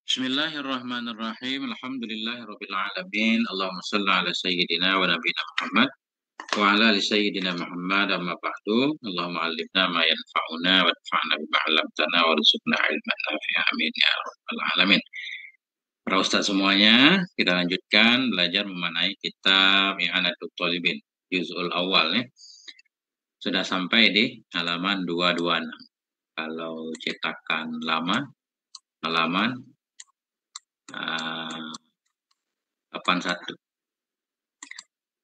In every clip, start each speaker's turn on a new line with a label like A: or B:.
A: Bismillahirrahmanirrahim. Alhamdulillahirabbil alamin. Allahumma shalli ala sayyidina wa nabiyina Muhammad wa ala ali sayyidina Muhammad amma ba'du. Allahumma 'allimna ma yanfa'una wa anfa'na bima 'allamtana warzuqna ilman nafi'an. Amin ya rabbal alamin. Para ustaz semuanya, kita lanjutkan belajar memanai kitab I'anatul Thalibin juz'ul awal ya. Sudah sampai di halaman 226. Kalau cetakan lama halaman 81.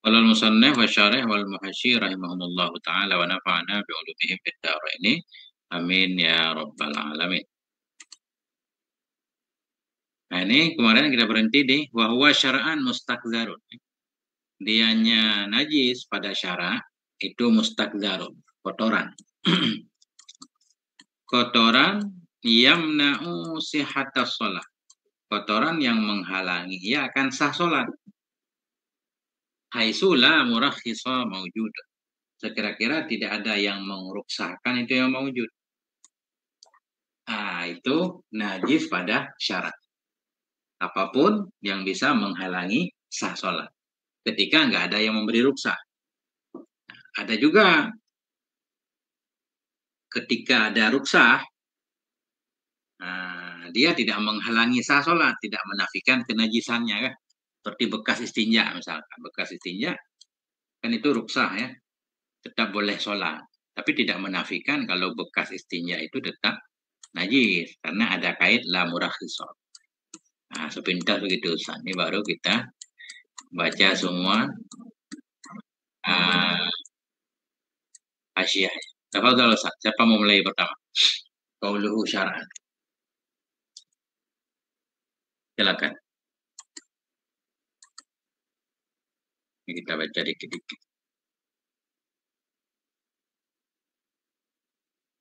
A: Qala al-musannif wa syarih wal muhasyi rahimahumullahu taala wa nafa'ana bi ulumihim fid dharain. Amin ya rabbal alamin. Nah, ini kemarin kita berhenti di wa huwa syar'an mustaqdzarun. Dianya najis pada syara' itu mustaqdzarun, kotoran. Kotoran yamna'u sihhatas shalah. Kotoran yang menghalangi ia akan sah salat. Haitsu la murakhisa maujud. Sekira-kira tidak ada yang meruksahkan itu yang maujud. Itu najis pada syarat. Apapun yang bisa menghalangi sah sholat. Ketika nggak ada yang memberi ruksah. Ada juga ketika ada ruksah, dia tidak menghalangi sah sholat, tidak menafikan kenajisannya kan. Seperti bekas istinja misalkan. Bekas istinja kan itu ruksah ya. Tetap boleh sholat. Tapi tidak menafikan kalau bekas istinja itu tetap najis. Karena ada kait la murakhisah. Nah, sepintas begitu Ustaz. Ini baru kita baca semua hasyah. Tafadhal Ustaz. Siapa mau mulai pertama? Qauluhu syar'an. Silakan. Ini kita baca dikit-dikit.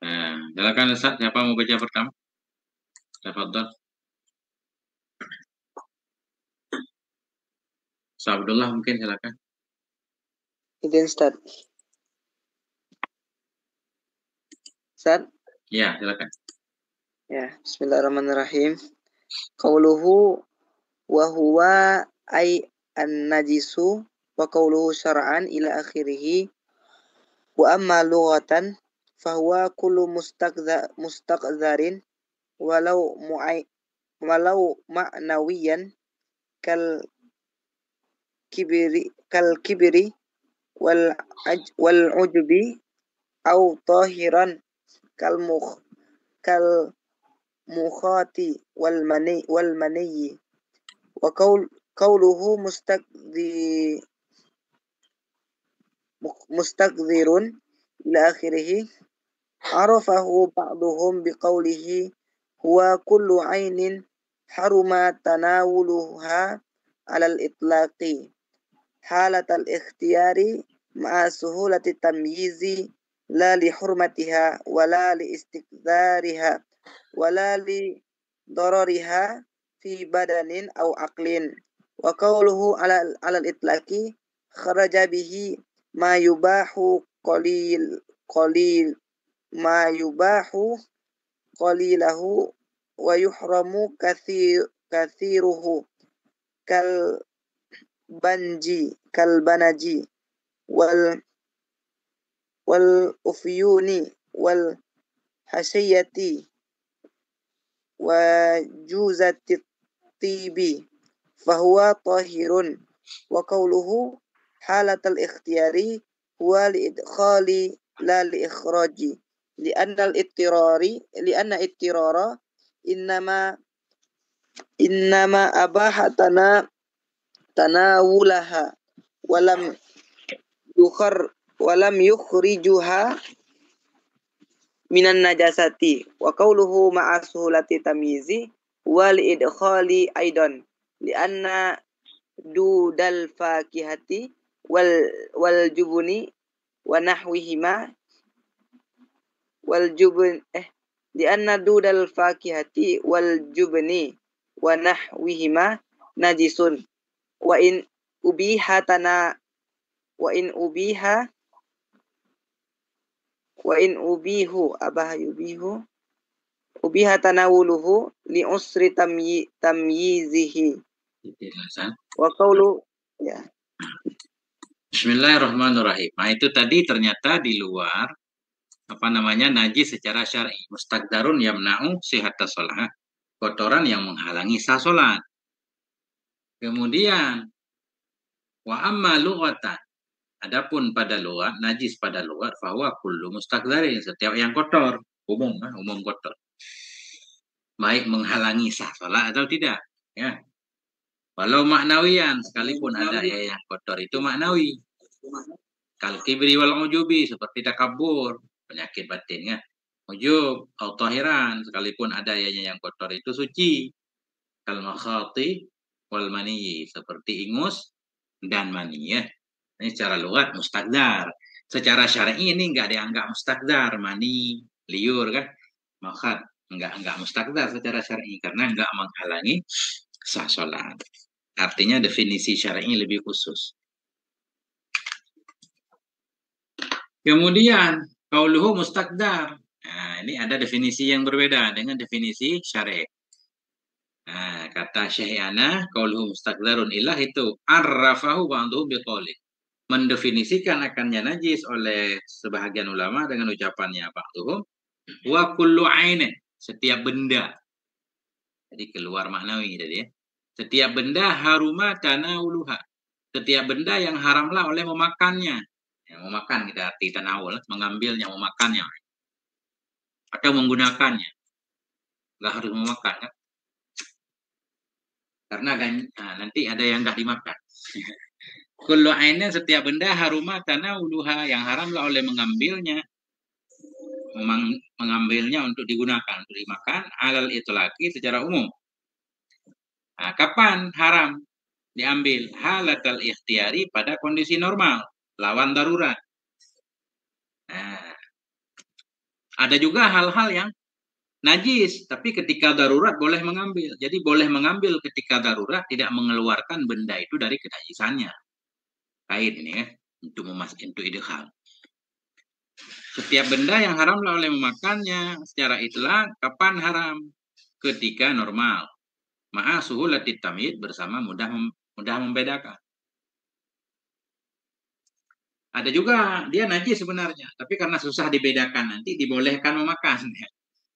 A: Nah, silakan Ustaz. Siapa mau baca pertama? Tafadhal. Ustaz Abdullah mungkin silakan.
B: Izin Ustaz. Ustaz?
A: Ya, silakan.
B: Ya, bismillahirrahmanirrahim. Qauluhu wa huwa ay an-najisu wa qauluhu syar'an ila akhirih. Wa amma lughatan fahuwa kullu mustaqdharin walau ma'nawiyan kal kibri wal ujbi au tahiran kal mukhati wal mani wa qawluhu mustaqdirun ila akhirih arafahu ba'duhum biqawlihi huwa kullu ainin haruma tanawuluha alal itlaqi halatal ikhtiyari ma'a suhulati tamyizi la li hurmatiha wala li istiqdariha wala li darariha fi badanin aw aqlin wa qawluhu alal itlaqi kharaja bihi ma yubahu ma yubahu qalilahu wa yuhramu kathiruhu kal banaji wal ufyuni wal hasiyati wa juzati tibi fahuwa tahirun wa qawluhu halatal ikhtiyari huwa li idkhali la li ikhraji li'anna ittirara innama abaha tanawulaha walam yukhrijuha minan najasati wa qawluhu ma'a suhulati tamyizi wa li idkhali aidan li'anna dudal fakihati wal jubuni wa nahwihima li'anna dudal fakihati wal jubni wa nahwihima najisun wa in ubihu ubiha tanawuluhu li usri tamyizihi. Wa qawlu ya.
A: Bismillahirrahmanirrahim. Nah, itu tadi ternyata di luar najis secara syar'i. Mustaqdarun yamna'u sihhatas shalah. Kotoran yang menghalangi sah salat. Kemudian wa amma lughatan. Adapun pada lughat, najis pada lughat fahuwa kullu mustaqdarin, setiap yang kotor, umum kotor. Baik menghalangi sah salat atau tidak, ya. Walau maknawian, sekalipun ada yang kotor itu maknawi. Kal kibri wal ujubi, seperti takabur, penyakit batin, ya. Ujub atau tahiran, sekalipun ada yang kotor itu suci. Kal makhati wal mani, seperti ingus dan mani, ya. Ini secara lughat mustaqdar. Secara syar'i ini enggak dianggap mustaqdar, mani, liur kan. Maka enggak mustaqdar secara syar'i karena enggak menghalangi sah salat. Artinya definisi syar'i lebih khusus. Kemudian qauluhu mustaqdar. Nah, ini ada definisi yang berbeda dengan definisi syar'i. Nah, kata Syekhana qauluhu mustaqdarun ilah itu arrafahu ba'dhu biqauli. Mendefinisikan akannya najis oleh sebahagian ulama dengan ucapannya ba'dhum wa kullu ainin, setiap benda. Jadi keluar maknawi tadi, ya. Setiap benda haruma tanawuluha. Setiap benda yang haramlah oleh memakannya. Yang memakan kita arti tanawul, mengambilnya, memakannya atau menggunakannya. Enggak harus memakan, kan? Karena nanti ada yang enggak dimakan. Kullu ainin, setiap benda haruma tanawuluha, yang haramlah oleh mengambilnya, mengambilnya untuk digunakan, untuk dimakan, alal itlaqi secara umum. Nah, kapan haram diambil? Halatal ikhtiyari, pada kondisi normal, lawan darurat. Nah, ada juga hal-hal yang najis, tapi ketika darurat boleh mengambil. Jadi boleh mengambil ketika darurat, tidak mengeluarkan benda itu dari kenajisannya. Kait ini, ya, untuk idgham. Setiap benda yang haramlah oleh memakannya secara itlaq, kapan haram? Ketika normal. Ma'a suhulatit tamyiz, bersama mudah membedakan. Ada juga dia najis sebenarnya, tapi karena susah dibedakan nanti dibolehkan memakan.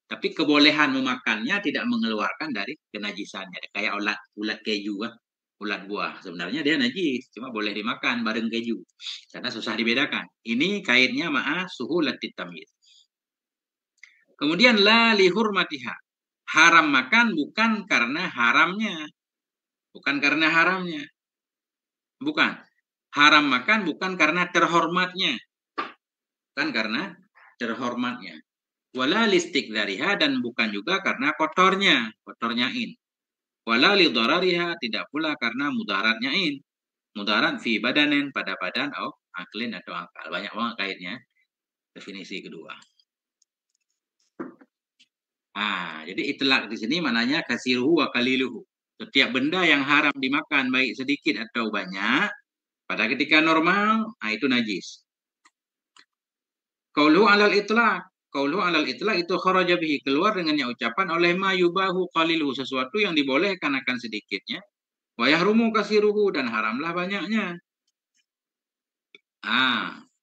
A: Tapi kebolehan memakannya tidak mengeluarkan dari kenajisannya. Kayak ulat keju, ulat buah. Sebenarnya dia najis, cuma boleh dimakan bareng keju. Karena susah dibedakan. Ini kaitnya ma'a suhulatit tamyiz. Kemudian la lihurmatiha. Haram makan bukan karena haramnya. Bukan karena haramnya. Bukan. Haram makan bukan karena terhormatnya. Bukan karena terhormatnya. Wala listiqdariha, dan bukan juga karena kotornya. Kotornya in. Wala lidharariha, tidak pula karena mudaratnya in. Mudarat fi badanin, pada badan atau aklin atau akal. Banyak banget kaitnya. Definisi kedua. Nah, jadi itlaq di sini maknanya kasiruhu wa qaliluhu. Setiap benda yang haram dimakan, baik sedikit atau banyak, pada ketika normal, itu najis. Qauluhu alal itlaq. Qauluhu alal itlaq itu kharaja bihi, keluar dengannya ucapan oleh ma yubahu qaliluhu, sesuatu yang dibolehkan akan sedikitnya. Wa yahrumu kasiruhu, dan haramlah banyaknya.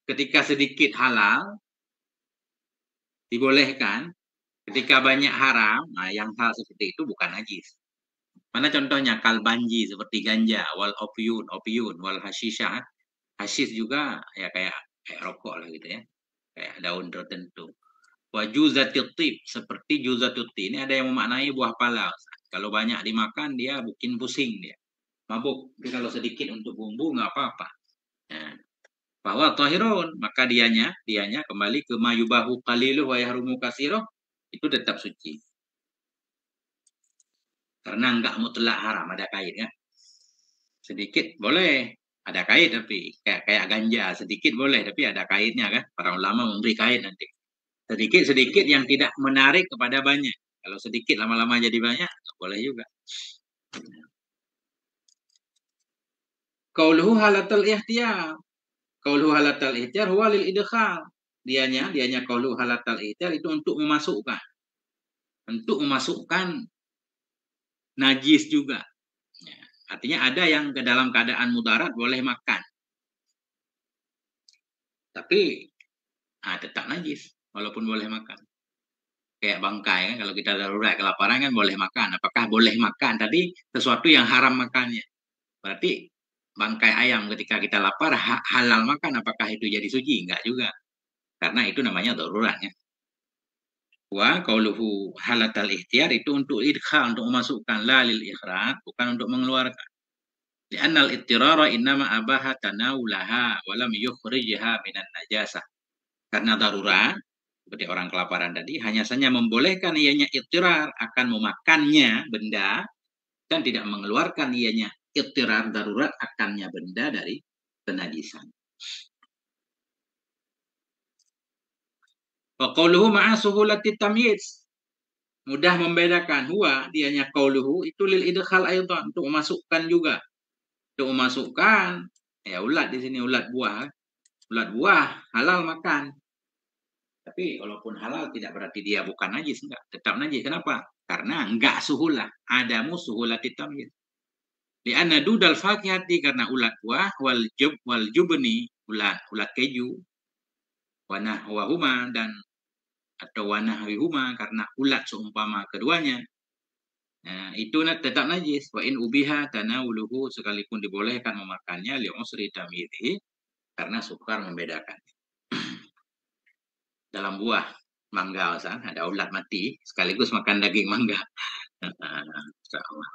A: Ketika sedikit halal, dibolehkan. Ketika banyak haram, yang hal seperti itu bukan najis. Mana contohnya? Kalbanji, seperti ganja, wal opiun, wal hashisha. Hasis juga ya kayak rokok lah gitu, ya. Kayak daun tertentu. Wa juzatit tib, seperti juzatit tib. Ini ada yang memaknai buah pala. Kalau banyak dimakan dia bikin pusing dia. Mabuk. Tapi kalau sedikit untuk bumbu nggak apa-apa. Nah, bahwa tahirun, maka dianya kembali ke mayubahu qaliluh wa yahrumu katsiruh, itu tetap suci. Karena enggak mutlak haram, ada kaitnya. Sedikit boleh, ada kait, tapi kayak ganja, sedikit boleh, tapi ada kaitnya kan. Para ulama memberi kait nanti. Sedikit yang tidak menarik kepada banyak. Kalau sedikit lama-lama jadi banyak, boleh juga. Qauluhu halatal ihtiyar. Qauluhu halatal ihtiyar huwa lil idkhal. Dianya qauluhu halatal ihtiyar itu untuk memasukkan. untuk memasukkan najis juga. Ya, artinya ada yang ke dalam keadaan mudarat boleh makan, tapi tetap najis walaupun boleh makan. Kayak bangkai kan, kalau kita darurat kelaparan kan boleh makan. Apakah boleh makan? Tadi sesuatu yang haram makannya. Berarti bangkai ayam ketika kita lapar halal makan, apakah itu jadi suci? Enggak juga. Karena itu namanya darurat ya. Wa qauluhu halatal ikhtiyar itu untuk idkhal, untuk memasukkan, la lil ikhraj, bukan untuk mengeluarkan. Li'anna al-ittirara innama abaha tanawulaha wa lam yukhrijha minan najasah. Karena darurat, seperti orang kelaparan tadi, hanya saja membolehkan ianya ittirar akan memakannya benda dan tidak mengeluarkan ianya ittirar darurat akannya benda dari kenajisan. Wa qauluhu ma'a suhulati tamyiz. Mudah membedakan. Huwa dianya qauluhu itu lil idkhal aidan, untuk memasukkan juga. Untuk memasukkan ya ulat di sini, ulat buah. Ulat buah halal makan. Tapi walaupun halal tidak berarti dia bukan najis, enggak, tetap najis. Kenapa? Karena enggak suhulah, adamu suhulati tamyiz. Li'anna dudal fakihati, karena ulat buah, wal jubni, ulat keju, wanah wahuma, dan atau wanah wihuma, karena ulat seumpama keduanya. Nah, itu tetap najis. Wa in ubiha tanawuluhu, sekalipun dibolehkan memakannya li usri tamyizi, karena sukar membedakan. Dalam buah mangga ada ulat mati, sekaligus makan daging mangga. Insyaallah.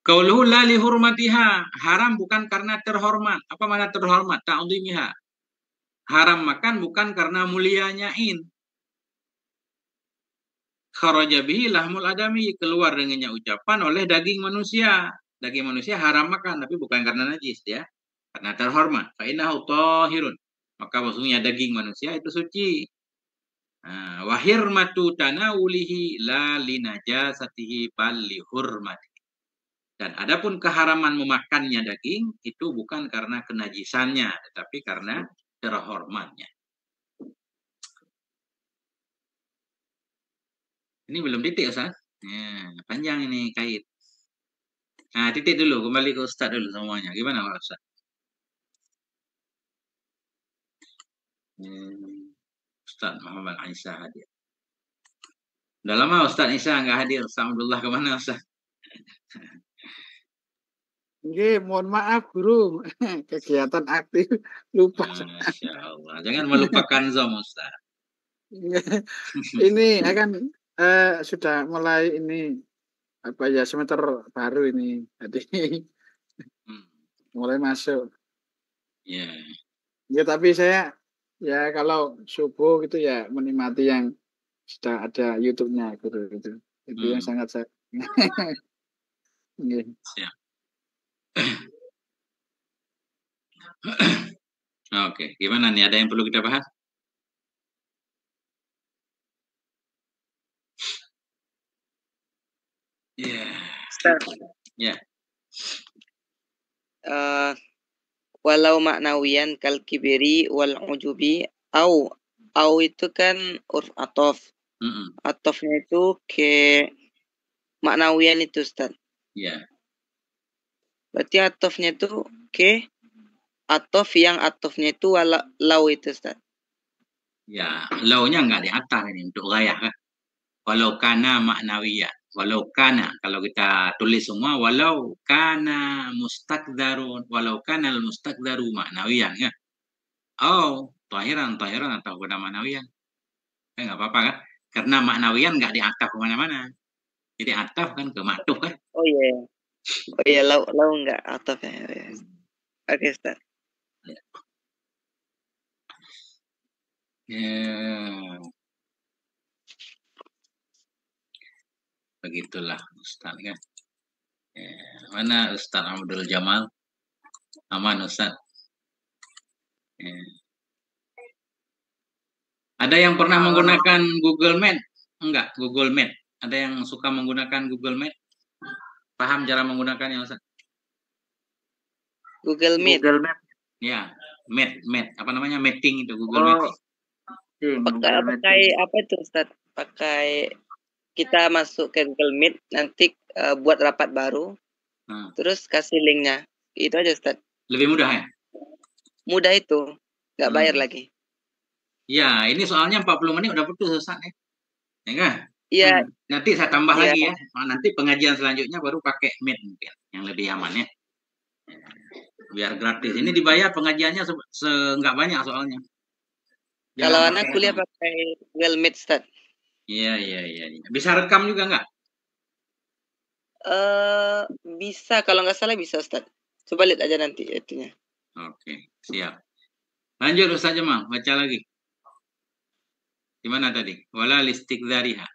A: Qauluhu la li hurmatiha, haram bukan karena terhormat. Apa makna terhormat? Ta'dhimiha. Haram makan bukan karena mulianya in. Kharaja bihi lahmul adami, keluar dengannya ucapan oleh daging manusia. Daging manusia haram makan, tapi bukan karena najis ya. Karena terhormat. Fa innahu tahirun. Maka maksudnya daging manusia itu suci. Wa hirmatu tanawulihi la li najasatihi bal li hurmati. Dan adapun keharaman memakannya daging itu bukan karena kenajisannya, tetapi karena terhormatnya. Ini belum titik, Ustaz. Ya, panjang ini kait. Nah, titik dulu, kembali ke Ustaz dulu semuanya. Gimana Pak Ustaz? Ustaz Muhammad Aisyah hadir. Udah lama Ustaz Aisyah nggak hadir. Alhamdulillah, kemana Ustaz?
C: Oke, mohon maaf guru, kegiatan aktif lupa.
A: Masya Allah, jangan melupakan Zom Ustaz.
C: Ini akan sudah mulai ini apa ya, semester baru ini, jadi mulai masuk.
A: Ya.
C: Ya tapi saya ya kalau subuh gitu ya menikmati yang sudah ada YouTube-nya guru itu yang sangat saya.
A: Siap. Oke, gimana nih? Ada yang perlu kita bahas? Ya. Ya.
B: Walau maknawiyan kal kibiri wal ujubi au itu kan urf atof. Atofnya itu ke maknawiyan itu Ustaz.
A: Ya.
B: Berarti atofnya itu ke atof yang atofnya itu walau itu Ustaz.
A: Ya, launya enggak di atas ini untuk gayah kan. Walau kana maknawiyah. Walau kana, kalau kita tulis semua, walau kana mustakdarun, walau kana al-mustakdaru maknawiyan ya. Oh, tahiran atau pada maknawiyan. Enggak apa-apa kan? Karena maknawiyan enggak diataf kemana-mana. Jadi ataf kan ke maktuf kan?
B: Oh iya. Oh iya, lau enggak ataf ya. Oke, Ustaz.
A: Ya. Begitulah Ustaz kan. Ya. Mana Ustaz Abdul Jamal? Aman Ustaz. Ya. Ada yang pernah menggunakan Google Meet? Enggak, Google Meet. Ada yang suka menggunakan Google Meet? Paham cara menggunakannya Ustaz?
B: Google Meet.
C: Google Meet.
A: Ya, Meet. Apa namanya? Meeting itu, Google Meeting.
B: Pakai apa itu Ustaz? Pakai kita masuk ke Google Meet, nanti buat rapat baru, terus kasih linknya. Itu aja Ustaz.
A: Lebih mudah ya?
B: Mudah itu, nggak bayar lagi.
A: Ya, ini soalnya 40 menit udah putus Ustaz ya. Ya kan?
B: Iya.
A: Nanti saya tambah lagi ya. Nanti pengajian selanjutnya baru pakai Meet mungkin, yang lebih aman ya. Biar gratis. Ini dibayar pengajiannya nggak banyak soalnya.
B: Kalau anak kuliah pakai Google Meet, Ustaz.
A: Iya. Bisa rekam juga nggak?
B: Bisa, kalau nggak salah bisa, Ustaz. Coba lihat aja nanti itunya.
A: Oke, siap. Lanjut Ustaz Jamal, baca lagi. Gimana tadi? Wala listikdariha.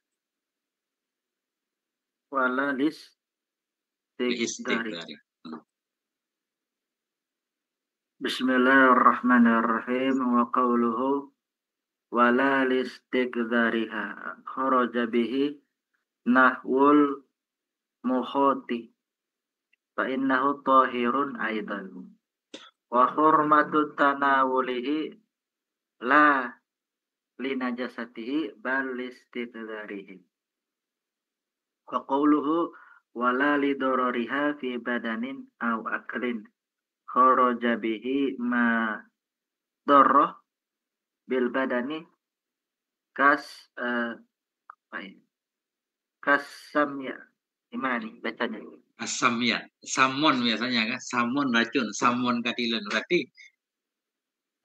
D: Wala listikdariha. Bismillahirrahmanirrahim. Wa qawluhu wala listikdariha kharaja bihi nahwul mukhati fa innahu tahirun aidan wa hurmatu tanawulihi la linajasatihi bal listikdarihi wa qawluhu wala lidororiha fi badanin aw aklin kharaja bihi ma darrah bil badani kasam ya gimana nih bacanya?
A: Asam ya, samon biasanya kan, samon racun, samon kadilan. Berarti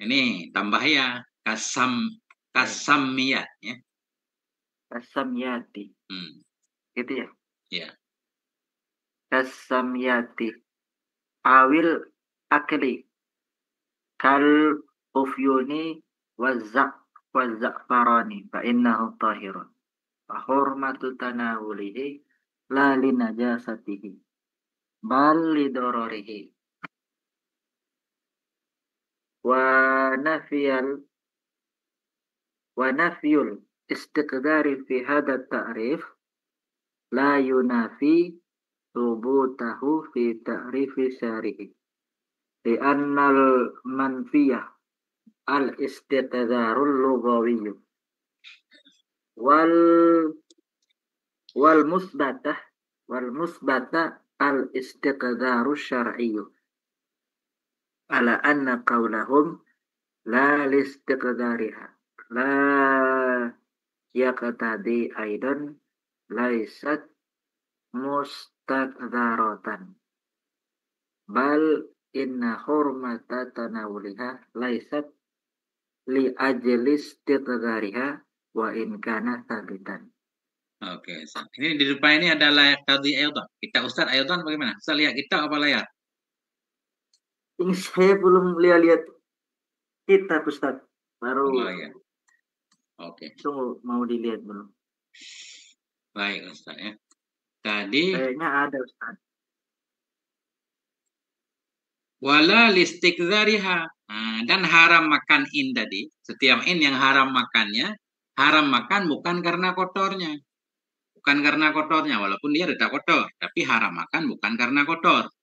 A: ini tambah ya, kasamiyat ya.
D: Kasamyati. Gitu ya?
A: Iya.
D: Kasamyati. Awil akli. Kal ufyuni wazza'farani fa innahu tahirun. Wa hurmatu tanawulihi la linajasatihi bal lidororihi. Wa nafyul istiqdari fi hadha ta'rif la yunafi thubutahu fi ta'rifi syarihi li'annal manfiyah al-istiqdarul lughawiyyu wal musbata al-istiqdaru syar'iyyu ala anna qawlahum la listiqdariha la yaqtadi aidan laisat mustaqdaratan bal inna hurmata tanawuliha laisat li ajlis istiqdariha wa in kana thabitan.
A: Oke, ini di depan ini ada layak tadi ayatan. Kita Ustaz ayatan bagaimana? Ustaz lihat kita apa layar?
D: Ini saya belum lihat kitab Ustaz. Baru.
A: Oh, ya. Oke.
D: Tunggu, mau dilihat belum?
A: Baik Ustaz ya. Tadi
D: kayaknya ada Ustaz.
A: Wala listikdariha. Dan haram makan in tadi. Setiap in yang haram makannya, haram makan bukan karena kotornya. Bukan karena kotornya, walaupun dia tidak kotor. Tapi haram makan bukan karena kotor.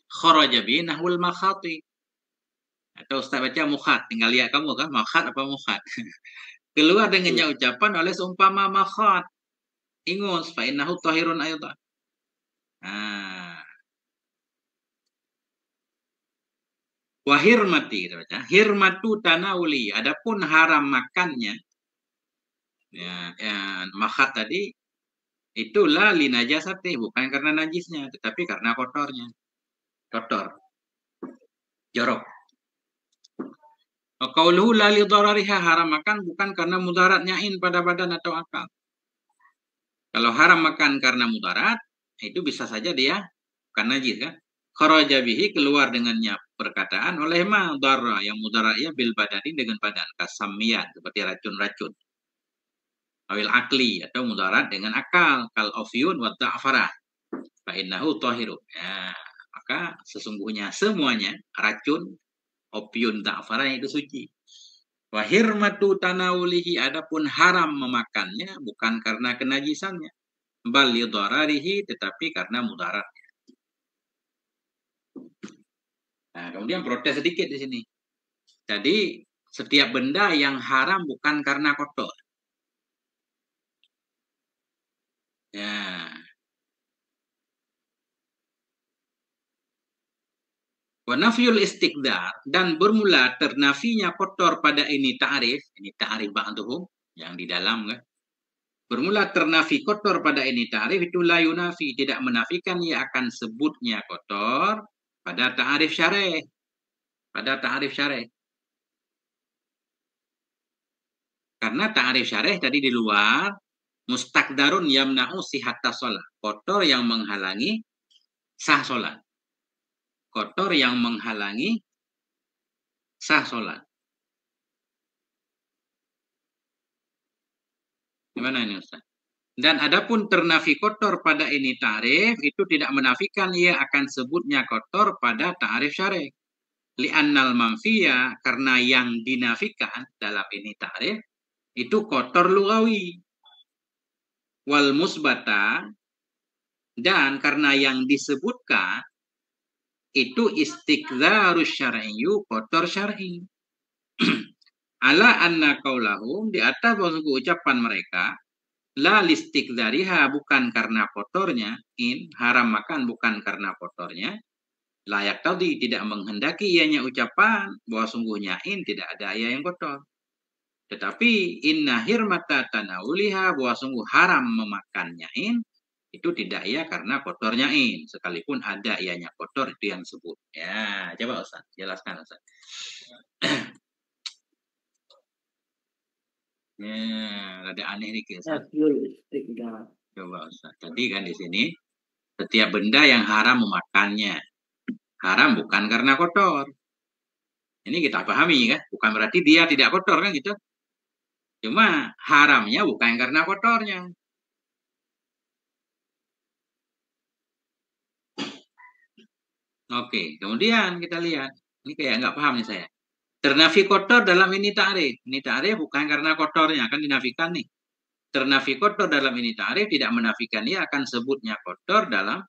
A: Kharaja bi nahwul makhati. Atau Ustaz baca mukhat. Tinggal lihat kamu kan, makhat apa mukhat. Keluar dengannya ucapan oleh seumpama makhat. Ingus, fa innahu tahirun ayatan. Wahirmati, kita baca. Hirmatu tanawuli. Adapun haram makannya, makhat tadi, itulah linajasati, bukan karena najisnya, tetapi karena kotornya. Kotor. Jorok. Qauluhu la lidharariha, haram makan bukan karena mudaratnya in pada badan atau akal. Kalau haram makan karena mudarat, itu bisa saja dia bukan najis kan. Kharaja bihi, keluar dengannya perkataan oleh ma darra, yang mudaratnya bil badani dengan badan, kasamiyat, seperti racun-racun. Awil akli, atau mudarat dengan akal, kal ofyun wa ta'farah. Fa innahu tahiru. Maka sesungguhnya semuanya racun, opium, ta'farah itu suci. Wa hirmatu tanawulihi, adapun haram memakannya bukan karena kenajisannya, bal lidhararihi, tetapi karena mudaratnya. Nah, kemudian protes sedikit di sini. Jadi Setiap benda yang haram bukan karena kotor. Ya. Wa nafyul istiqdar, dan bermula ternafinya kotor pada ini ta'rif ba'duhum yang di dalam kan. Bermula ternafi kotor pada ini ta'rif itu la yunafi, tidak menafikan ia akan sebutnya kotor pada ta'rif syarih. Pada ta'rif syarih. Karena ta'rif syarih tadi di luar mustaqdarun yamna'u sihatta sholat, kotor yang menghalangi sah sholat. Kotor yang menghalangi sah sholat. Gimana ini Ustaz? Dan adapun ternafi kotor pada ini ta'rif itu tidak menafikan ia akan sebutnya kotor pada ta'rif syarih. Li'annal manfiya, karena yang dinafikan dalam ini ta'rif itu kotor lugawi. Wal musbata, dan karena yang disebutkan itu istiqdzarus syar'iyyu, kotor syar'i. Ala anna qaulahum, di atas ucapan mereka, la listiqdzariha, bukan karena kotornya, in haram makan bukan karena kotornya, layak tadi tidak menghendaki ianya ucapan bahwa sungguhnya in tidak ada ia yang kotor. Tetapi inna hirmata tanawuliha, bahwa sungguh haram memakannya in itu tidak ia karena kotornya in, sekalipun ada ianya kotor itu yang sebut. Ya, coba Ustaz, jelaskan Ustaz. Ya, ada aneh nih Ustaz. Coba Ustaz. Tadi kan di sini setiap benda yang haram memakannya. Haram bukan karena kotor. Ini kita pahami kan, bukan berarti dia tidak kotor kan gitu. Cuma haramnya bukan karena kotornya. Oke, kemudian kita lihat. Ini kayak nggak paham nih saya. Ternafi kotor dalam ini ta'rif. Ini ta'rif bukan karena kotornya, kan dinafikan nih. Ternafi kotor dalam ini ta'rif tidak menafikan ia akan sebutnya kotor dalam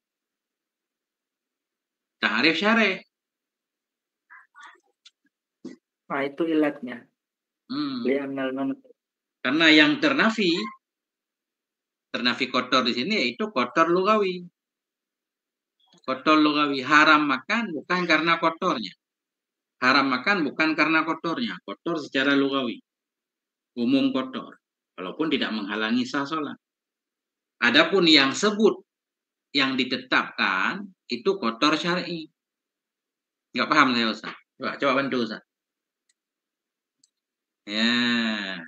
A: ta'rif syarih.
D: Nah, itu ilatnya.
A: Karena yang ternafi kotor di sini yaitu kotor lugawi. Kotor lugawi, haram makan bukan karena kotornya. Haram makan bukan karena kotornya. Kotor secara lugawi. Umum kotor. Walaupun tidak menghalangi sah sholat. Adapun yang sebut, yang ditetapkan, itu kotor syar'i. Nggak paham saya Ustaz. Coba bantu Ustaz. Ya.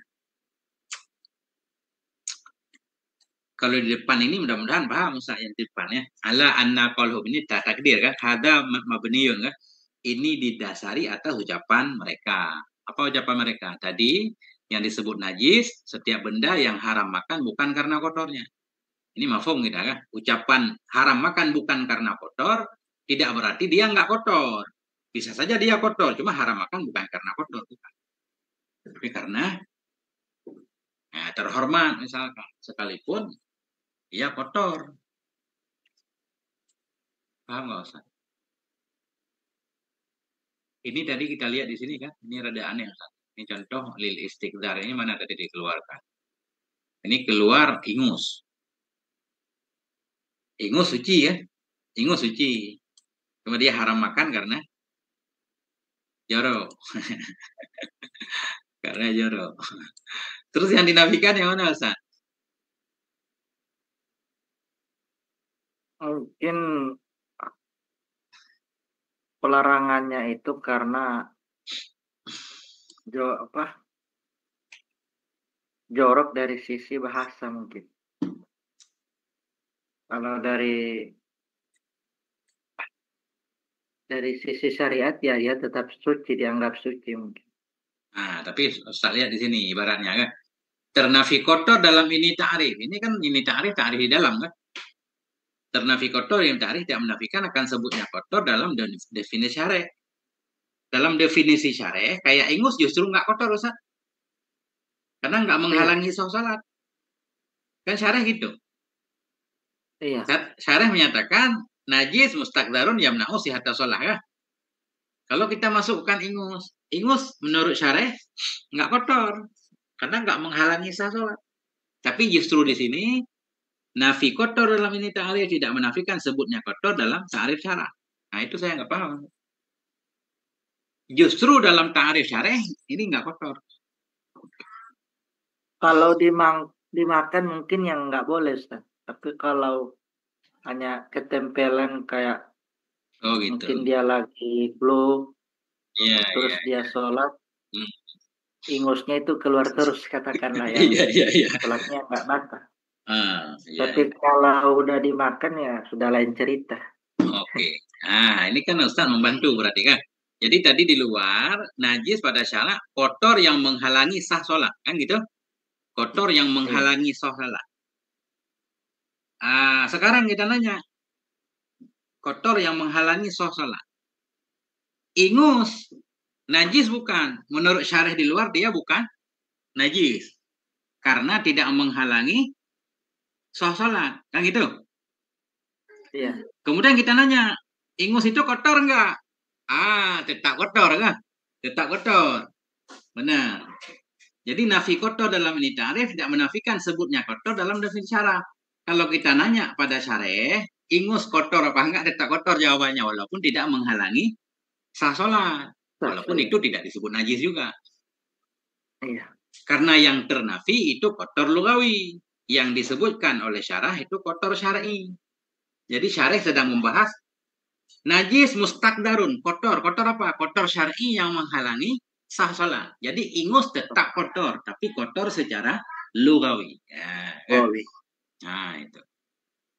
A: Kalau di depan ini mudah-mudahan paham Ustaz yang di depannya. Ala anna qalhum, ini takdir kan. Hada mabniyun kan. Ini didasari atas ucapan mereka. Apa ucapan mereka? Tadi yang disebut najis, setiap benda yang haram makan bukan karena kotornya. Ini mafhum kita kan. Ucapan haram makan bukan karena kotor, tidak berarti dia nggak kotor. Bisa saja dia kotor, cuma haram makan bukan karena kotor. Bukan. Tapi karena terhormat misalkan. Sekalipun dia kotor. Paham nggak Ustaz? Ini tadi kita lihat di sini kan, ini rada aneh Ustaz. Ini contoh lil istiqdar, ini mana tadi dikeluarkan. Ini keluar ingus. Ingus suci ya. Ingus suci. Cuma dia haram makan karena jorok. Karena jorok. Terus yang dinafikan yang mana Ustaz?
D: Mungkin pelarangannya itu karena jorok dari sisi bahasa mungkin. Kalau dari sisi syariat ya tetap suci, dianggap suci mungkin.
A: Nah, tapi Ustaz lihat di sini ibaratnya kan. Ternafi kotor dalam ini ta'rif. Ini kan ini ta'rif di dalam kan. Ternafi kotor yang ta'rif tidak menafikan akan sebutnya kotor dalam definisi syarih. Dalam definisi syarih, kayak ingus justru nggak kotor Ustaz. Karena nggak menghalangi sholat. Kan syarih gitu.
D: Iya.
A: Syarih menyatakan najis mustaqdarun yamna'u sihatta sholah ya. Kalau kita masukkan ingus, Ingus menurut syarih nggak kotor karena nggak menghalangi sah sholat. Tapi justru di sini nafi kotor dalam ini ta'rif tidak menafikan sebutnya kotor dalam ta'rif syarah. Nah itu saya nggak paham. Justru dalam ta'rif syarih ini nggak kotor.
D: Kalau dimakan mungkin yang nggak boleh, Ustaz. Tapi kalau hanya ketempelan kayak
A: gitu.
D: Mungkin dia lagi flu, terus dia sholat, ingusnya itu keluar terus katakanlah ya. Sholatnya nggak batal. Tapi kalau udah dimakan ya sudah lain cerita.
A: Oke. Nah ini kan Ustaz membantu berarti kan. Jadi tadi di luar najis pada syarat kotor yang menghalangi sah sholat kan gitu. Kotor yang menghalangi sah sholat. Sekarang kita nanya kotor yang menghalangi sah sholat. Ingus najis bukan? Menurut syarih di luar dia bukan najis karena tidak menghalangi sah sholat kan gitu.
D: Iya.
A: Kemudian kita nanya ingus itu kotor enggak? Tetap kotor kan? Tetap kotor. Benar. Jadi nafi kotor dalam ini ta'rif tidak menafikan sebutnya kotor dalam definisi syarah. Kalau kita nanya pada syarih, ingus kotor apa enggak? Tetap kotor jawabannya walaupun tidak menghalangi sah sholat. Walaupun itu tidak disebut najis juga.
D: Iya.
A: Karena yang ternafi itu kotor lugawi. Yang disebutkan oleh syarah itu kotor syar'i. Jadi syarih sedang membahas najis mustakdarun, kotor. Kotor apa? Kotor syar'i yang menghalangi sah sholat. Jadi ingus tetap kotor, tapi kotor secara lugawi. Nah itu.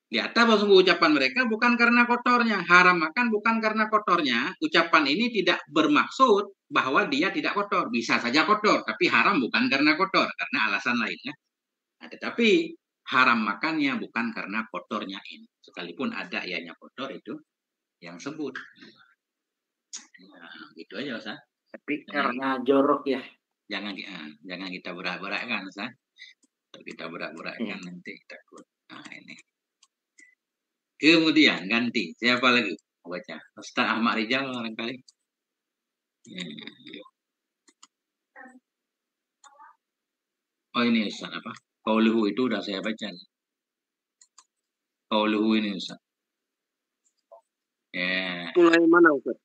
A: Di atas sungguh ucapan mereka bukan karena kotornya. Haram makan bukan karena kotornya. Ucapan ini tidak bermaksud bahwa dia tidak kotor. Bisa saja kotor, tapi haram bukan karena kotor. Karena alasan lainnya. Nah, tetapi haram makannya bukan karena kotornya ini. Sekalipun ada ianya kotor itu yang sebut. Nah, gitu aja Ustaz.
D: Tapi karena jorok ya.
A: Jangan kita berak-berakkan Ustaz. Kalau kita berak-berakkan nanti takut. Nah ini. Kemudian ganti. Siapa lagi? Baca. Ustaz Ahmad Rijal barangkali. Oh ini Ustaz apa? Qauluhu itu udah saya baca. Qauluhu ini Ustaz.
B: Mulai mana Ustaz?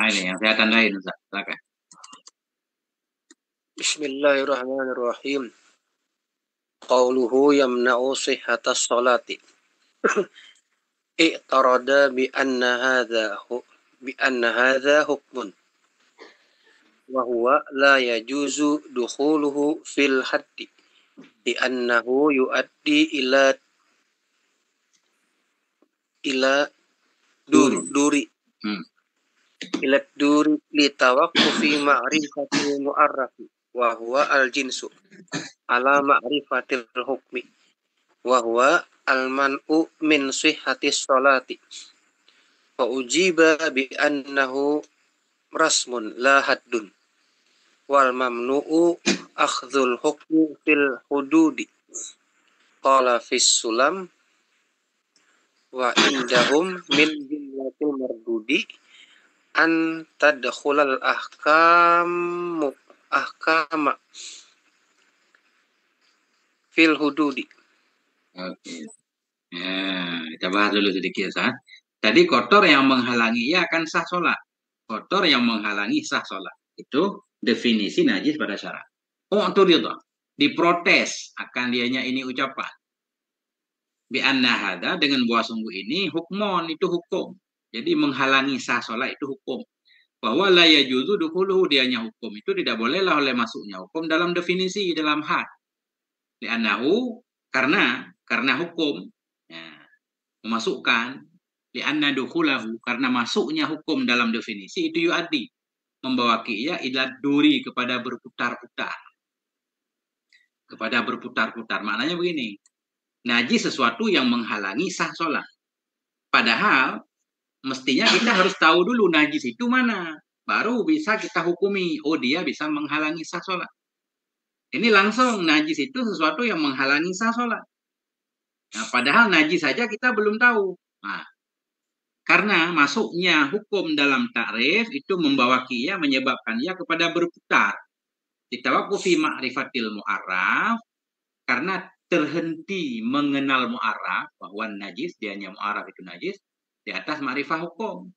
A: Ini yang saya tandain Ustaz. Silakan.
B: Bismillahirrahmanirrahim. Qauluhu yamna'u sihhatas sholati. I'tarada bi anna hadha hukmun wa huwa la yajuzu dukhuluhu fil haddi bi annahu yuaddi ila duri ila duri li tawaqqufi ma'rifatil mu'arrafi wa huwa al jinsu ala ma'rifatil hukmi wa huwa al-man'u min sihhatis sholati fa ujiba bi annahu rasmun la haddun wal mamnu'u akhdhul hukmi fil hududi qala fis sulam wa indahum min jumlatil mardudi an tadkhulal ahkama fil hududi.
A: Oke. Kita bahas dulu sedikit Ustaz. Tadi kotor yang menghalangi ia akan sah sholat. Kotor yang menghalangi sah sholat. Itu definisi najis pada syarat. Diprotes akan dianya ini ucapan. Bi anna hadza dengan buah sungguh ini hukmon itu hukum. Jadi menghalangi sah sholat itu hukum. Bahwa la yajuzu dukhuluhu dianya hukum itu tidak bolehlah oleh masuknya hukum dalam definisi dalam had. Li annahu karena hukum memasukkan li anna dukhulahu karena masuknya hukum dalam definisi itu yuaddi membawa ia ila duri kepada berputar-putar. Kepada berputar-putar. Maknanya begini. Najis sesuatu yang menghalangi sah sholat. Padahal mestinya kita harus tahu dulu najis itu mana. Baru bisa kita hukumi. Oh dia bisa menghalangi sah sholat. Ini langsung najis itu sesuatu yang menghalangi sah sholat. Nah, padahal najis saja kita belum tahu. Nah, Karena masuknya hukum dalam ta'rif itu membawa ia, menyebabkan ia kepada berputar. Ditawaqqufi ma'rifatil mu'arraf, karena terhenti mengenal mu'arraf, bahwa najis, dianya mu'arraf itu najis, di atas ma'rifah hukum.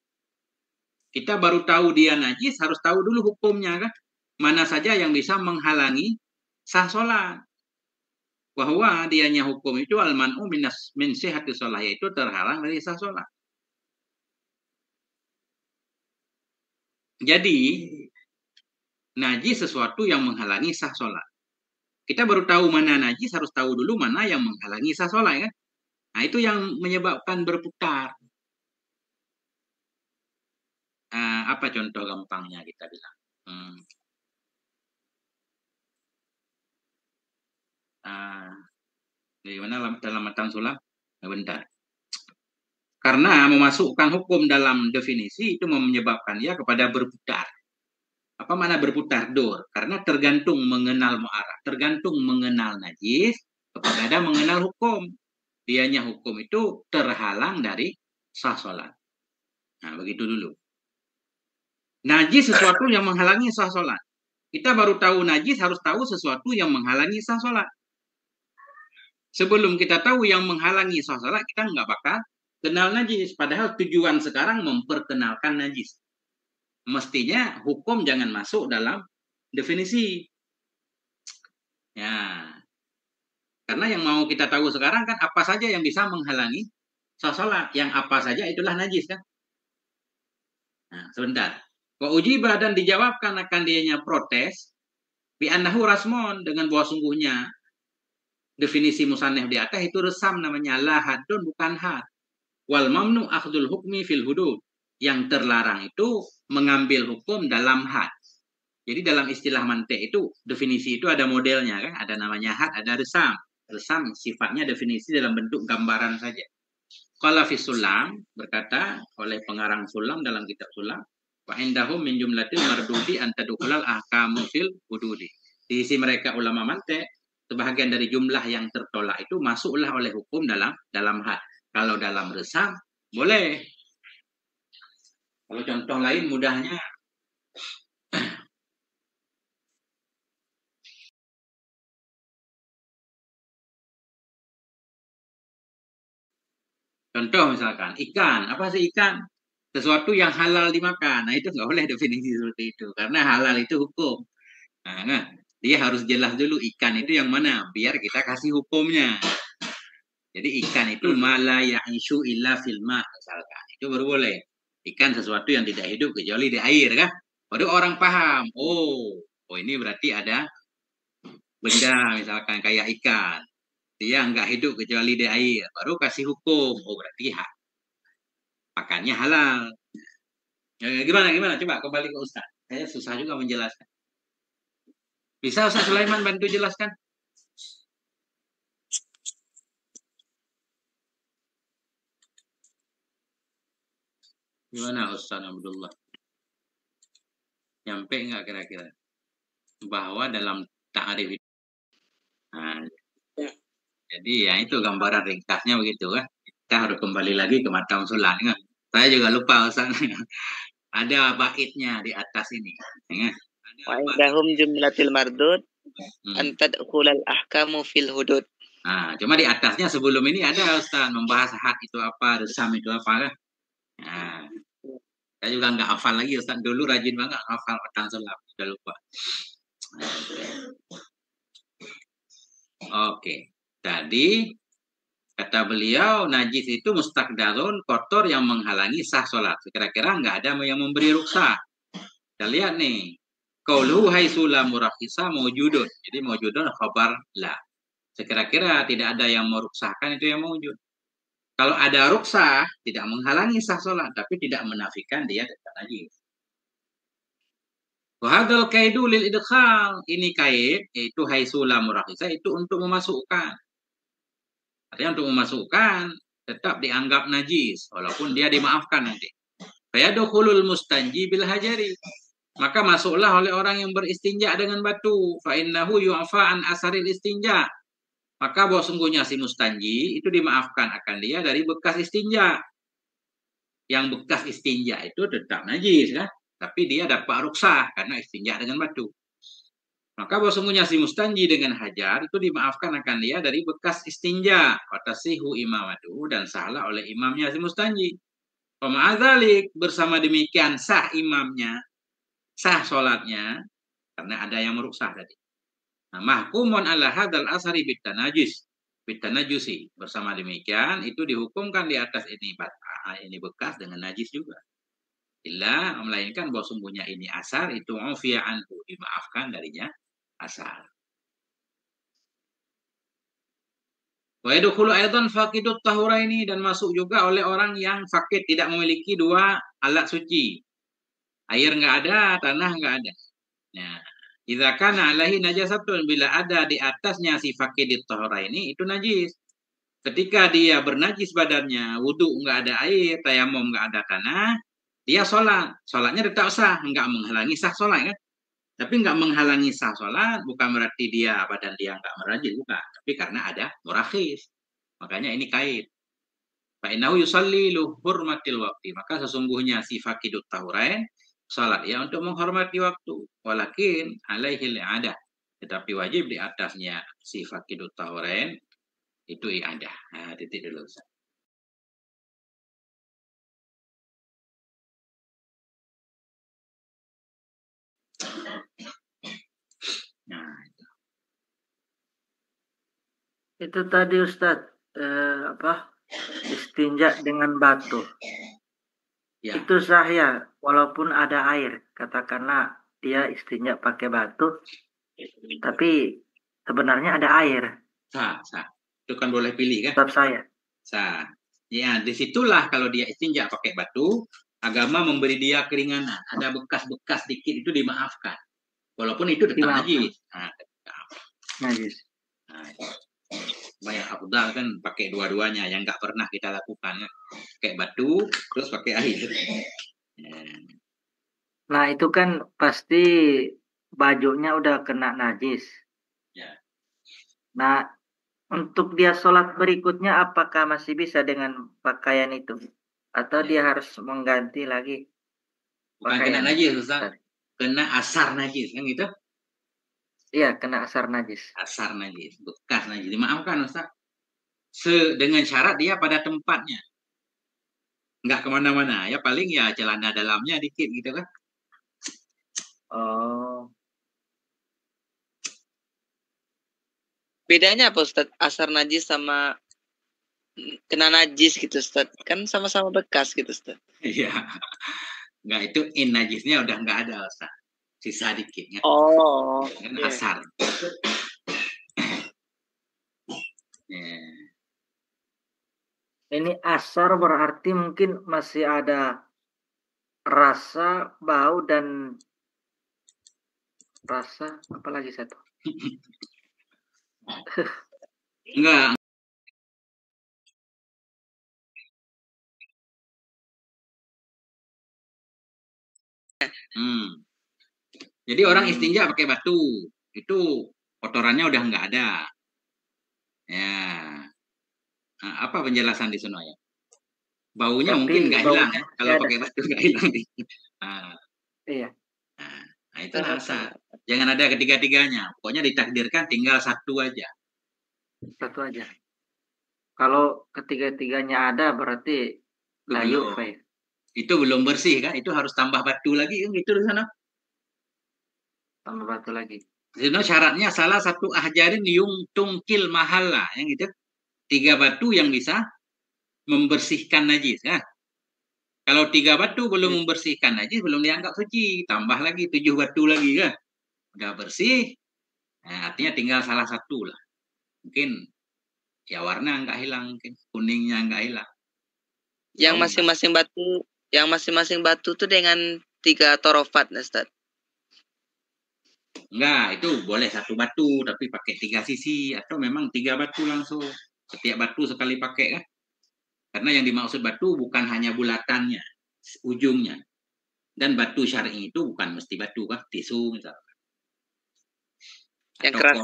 A: Kita baru tahu dia najis, harus tahu dulu hukumnya kan. Mana saja yang bisa menghalangi sah sholat. Bahwa dianya hukum itu al-man'u min sihhati sholat, yaitu terhalang dari sah sholat. Jadi, najis sesuatu yang menghalangi sah sholat. Kita baru tahu mana najis, harus tahu dulu mana yang menghalangi sah sholat kan. Nah, itu yang menyebabkan berputar. Apa contoh gampangnya kita bilang? Bagaimana dalam matan sulam? Bentar. Karena memasukkan hukum dalam definisi itu menyebabkan dia kepada berputar. Apa mana berputar? Dur. Karena tergantung mengenal mu'arraf, tergantung mengenal najis, kepada mengenal hukum. Dianya hukum itu terhalang dari sah sholat. Nah, begitu dulu. Najis sesuatu yang menghalangi sah sholat. Kita baru tahu najis, harus tahu sesuatu yang menghalangi sah sholat. Sebelum kita tahu yang menghalangi sah sholat, kita nggak bakal kenal najis. Padahal tujuan sekarang memperkenalkan najis. Mestinya hukum jangan masuk dalam definisi. Ya. Karena yang mau kita tahu sekarang kan apa saja yang bisa menghalangi sah sholat. Yang apa saja itulah najis kan. Nah, sebentar. Wa ujiba, dan dijawabkan akan dianya protes bi annahu rasmon, dengan bahwa sungguhnya definisi musannif di atas itu resam namanya, la haddun, bukan had. Wal mamnu akhdul hukmi fil hudud, yang terlarang itu mengambil hukum dalam had. Jadi dalam istilah mantik itu definisi itu ada modelnya kan, ada namanya had, ada resam. Resam sifatnya definisi dalam bentuk gambaran saja. Qala fi Sulam, berkata oleh pengarang Sulam dalam kitab Sulam, wa indahum min jumlatil mardudi antadkhulal ahkamu fil hududi. Di sisi mereka ulama mantik, sebahagian dari jumlah yang tertolak itu masuklah oleh hukum dalam had. Kalau dalam resam boleh. Kalau contoh lain mudahnya, contoh misalkan ikan, apa sih ikan? Sesuatu yang halal dimakan. Nah, itu nggak boleh definisi seperti itu. Karena halal itu hukum. Nah, dia harus jelas dulu ikan itu yang mana. Biar kita kasih hukumnya. Jadi ikan itu mala ya'ishu illa filma. Misalkan. Itu baru boleh. Ikan sesuatu yang tidak hidup kecuali di air kan. Baru orang paham. Oh ini berarti ada benda misalkan kayak ikan. Dia nggak hidup kecuali di air. Baru kasih hukum. Oh berarti makannya halal. Gimana? Coba kembali ke Ustaz. Saya susah juga menjelaskan. Bisa Ustaz Sulaiman bantu jelaskan? Gimana Ustaz Abdullah? Nyampe nggak kira-kira? Bahwa dalam ta'rif itu. Nah, ya. Jadi ya itu gambaran ringkasnya begitu kan. Kita harus kembali lagi ke matan sulam kan. Saya juga lupa Ustaz. Ada baitnya di atas ini. Ya.
B: Wa indahum jumlatil mardud antadkhulal ahkamu fil hudud.
A: Nah, cuma di atasnya sebelum ini ada Ustaz membahas had itu apa, resam itu apa kan. Nah, saya juga nggak hafal lagi Ustaz. Dulu rajin banget hafal matan sulam, sudah lupa. Oke. Tadi kata beliau, najis itu mustaqdarun, kotor yang menghalangi sah sholat. Kira-kira nggak ada yang memberi rukhsah. Kita lihat nih. Qauluhu haitsula murakhisa mawjudun. Jadi mawjudun khabar la. Sekira-kira tidak ada yang meruksahkan itu yang mawjud. Kalau ada rukhsah, tidak menghalangi sah sholat, tapi tidak menafikan dia tetap najis. Wa hadzal kaidu lil idkhal. Ini kait, yaitu haitsula murakhisa, itu untuk memasukkan. Artinya untuk memasukkan tetap dianggap najis walaupun dia dimaafkan nanti. Fayadkhulul mustanji bil hajari. Maka masuklah oleh orang yang beristinja dengan batu. Fa innahu yu'fa an asaril istinja. Maka bahwa sungguhnya si mustanji itu dimaafkan akan dia dari bekas istinja. yang bekas istinja itu tetap najis kan, tapi dia dapat ruksah karena istinja dengan batu. Maka bahwasanya si mustanji dengan hajar itu dimaafkan akan dia dari bekas istinja, watasihu imamatu, dan salah oleh imamnya si mustanji. Pema'adzalik, bersama demikian sah imamnya, sah sholatnya, karena ada yang meruksah tadi. Nah, mahkumun ala hadzal asari bitanajusi. Bersama demikian itu dihukumkan di atas ini bekas dengan najis juga. Illa melainkan bahwa sungguhnya ini asar itu ufiya anhu, dimaafkan darinya asar. Wa yadkhulu aidan faqidut tahuraini, dan masuk juga oleh orang yang fakid, tidak memiliki dua alat suci. Air enggak ada, tanah enggak ada. Nah, idza kana alaihi najasatun, bila ada di atasnya si faqidut tahuraini itu najis. Ketika dia bernajis badannya, wudu enggak ada air, tayamum enggak ada tanah, dia sholat. Sholatnya tetap sah, enggak menghalangi sah sholat kan? Tapi enggak menghalangi sah sholat, bukan berarti badan dia enggak merajis, bukan. Tapi karena ada murakhis. Makanya ini kait. Fa'innahu yusalli luhurmatil waqti. Maka sesungguhnya si faqidut tahurain, sholat ya untuk menghormati waktu. Walakin alaihi li'adah. Tetapi wajib di atasnya si faqidut tahurain itu i'adah. Nah, titik dulu. Nah,
D: itu tadi Ustadz istinja dengan batu. Ya. Itu sah ya, walaupun ada air. Katakanlah dia istinja pakai batu, tapi sebenarnya ada air.
A: Sah. Itu kan boleh pilih kan?
D: Tetap saya.
A: Sah. Ya, disitulah kalau dia istinja pakai batu, agama memberi dia keringanan. Ada bekas-bekas dikit itu dimaafkan. Walaupun itu tetap najis.
D: Najis.
A: Banyak afdal kan pakai dua-duanya, yang nggak pernah kita lakukan kan. Pakai batu terus pakai air.
D: Nah itu kan pasti bajunya udah kena najis.
A: Ya.
D: Nah untuk dia sholat berikutnya apakah masih bisa dengan pakaian itu? Atau dia harus mengganti lagi?
A: Bukan kena najis Ustaz. Kena asar najis kan gitu?
D: Iya, kena asar najis.
A: Asar najis, bekas najis. Dimaafkan Ustaz. Dengan syarat dia pada tempatnya. Nggak kemana-mana. Ya paling ya celana dalamnya dikit gitu kan.
D: Oh.
B: Bedanya apa Ustaz? Asar najis sama kena najis gitu Ustaz. Kan sama-sama bekas gitu Ustaz.
A: Iya. Nggak, itu najisnya udah nggak ada Ustaz. Sisa dikitnya.
B: Oh.
A: Kan asar.
D: Ini asar berarti mungkin masih ada rasa, bau, dan rasa apa lagi satu?
A: Enggak. Jadi orang istinja pakai batu, itu kotorannya udah nggak ada. Ya. Nah, apa penjelasan di sana ya? Baunya mungkin nggak hilang ya, kalau pakai batu nggak hilang.
D: Iya.
A: Nah, itu rasa. Jangan ada ketiga-tiganya. Pokoknya ditakdirkan tinggal satu aja.
D: Satu aja. Kalau ketiga-tiganya ada berarti layu, Pak.
A: Itu belum bersih kan? Itu harus tambah batu lagi kan gitu di sana.
D: Tambah batu lagi.
A: Di sana syaratnya salah satu ahjarin yung tungkil mahalla, yang gitu. 3 batu yang bisa membersihkan najis kan? Kalau 3 batu belum membersihkan najis, belum dianggap suci. Tambah lagi 7 batu lagi kan? Udah bersih. Nah, artinya tinggal salah satu lah. Mungkin ya warna nggak hilang, mungkin kuningnya nggak hilang.
B: Yang masing-masing batu tuh dengan 3 torofat, Ustaz.
A: Enggak, itu boleh 1 batu tapi pakai 3 sisi, atau memang 3 batu langsung. Setiap batu sekali pakai kan? Karena yang dimaksud batu bukan hanya bulatannya, ujungnya. Dan batu syar'i itu bukan mesti batu kan, tisu misalnya.
B: Yang keras.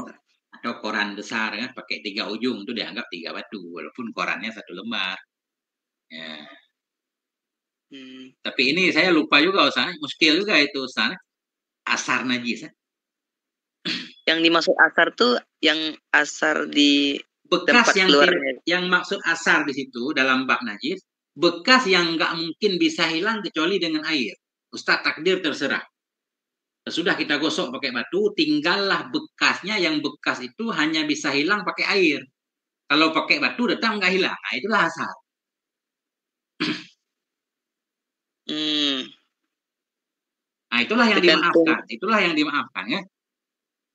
A: Atau koran besar kan, pakai 3 ujung itu dianggap 3 batu, walaupun korannya 1 lembar. Ya. Tapi ini saya lupa juga Ustaz, muskil juga itu Ustaz. Asar najis.
B: Yang dimaksud asar tuh yang asar di
A: bekas
B: tempat
A: yang
B: keluarnya.
A: Yang maksud asar di situ dalam bab najis, bekas yang nggak mungkin bisa hilang kecuali dengan air. Ustaz takdir terserah. Sudah kita gosok pakai batu, tinggallah bekasnya, yang bekas itu hanya bisa hilang pakai air. Kalau pakai batu datang nggak hilang. Nah, itulah asar. Nah, itulah yang dimaafkan. Itulah yang dimaafkan ya.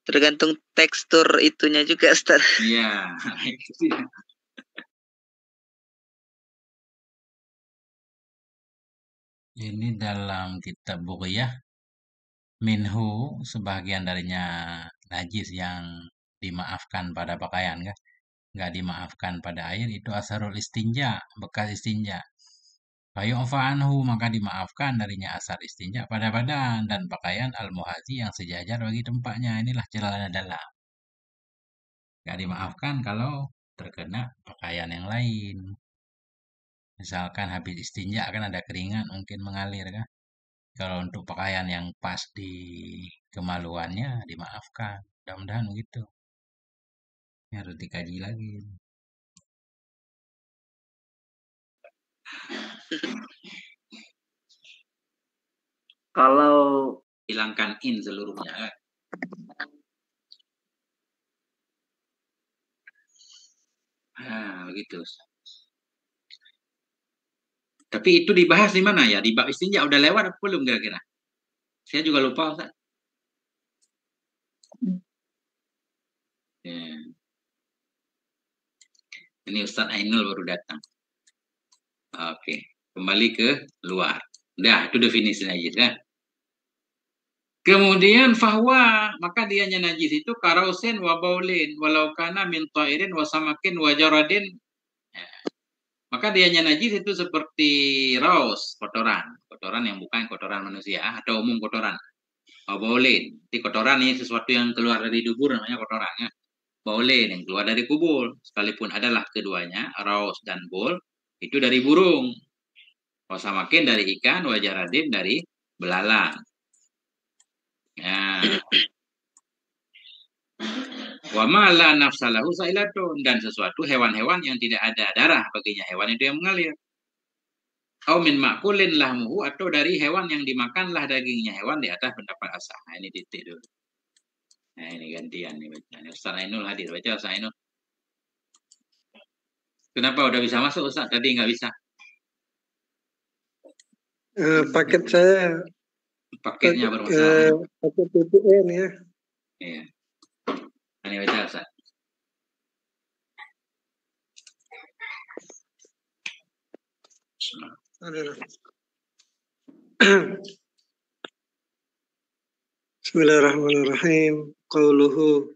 B: Tergantung tekstur itunya juga, Ustaz.
A: Iya. Ini dalam kitab Bughyah, minhu sebagian darinya najis yang dimaafkan pada pakaian kan, nggak dimaafkan pada air, itu asarul istinja, bekas istinja. Fayu'fa anhu, maka dimaafkan darinya asar istinja pada badan dan pakaian al-muhazi yang sejajar bagi tempatnya. Inilah celana dalam. Nggak dimaafkan kalau terkena pakaian yang lain. Misalkan habis istinja kan ada keringat mungkin mengalir kan. Kalau untuk pakaian yang pas di kemaluannya dimaafkan. Mudah-mudahan begitu. Ini harus dikaji lagi.
D: Kalau
A: hilangkan in seluruhnya kan. Nah, begitu. Tapi itu dibahas di mana ya? Di bab istinja udah lewat apa belum kira-kira? Saya juga lupa, Ustaz. Ya. Ini Ustaz Ainul baru datang. Oke, kembali ke luar. Udah, itu definisi najis kan. Kemudian fahwa, maka dianya najis itu karausin wa baulin walau kana min ta'irin wa samakin wa jaradin. Ya. Maka dianya najis itu seperti raus, kotoran yang bukan kotoran manusia atau umum kotoran. Wa baulin, di kotoran ini sesuatu yang keluar dari dubur namanya kotoran ya. Baulin yang keluar dari kubur, sekalipun adalah keduanya raus dan bol itu dari burung. Wa samakin dari ikan, wa jaradin dari belalang. Ya. Wa ma la nafsalahu sailatun, dan sesuatu hewan-hewan yang tidak ada darah baginya, hewan itu yang mengalir. Au min makulin lahmuhu, atau dari hewan yang dimakanlah dagingnya hewan di atas pendapat asah. Nah, ini titik dulu. Nah, ini gantian nih bacanya. Ustaz Ainul hadir, baca Ustaz Ainul. Kenapa udah bisa masuk Ustaz? Tadi nggak bisa.
E: Paket saya.
A: Paketnya bermasalah.
E: Paket VPN ya.
A: Iya. Ini baca Ustaz.
E: Bismillahirrahmanirrahim. Qauluhu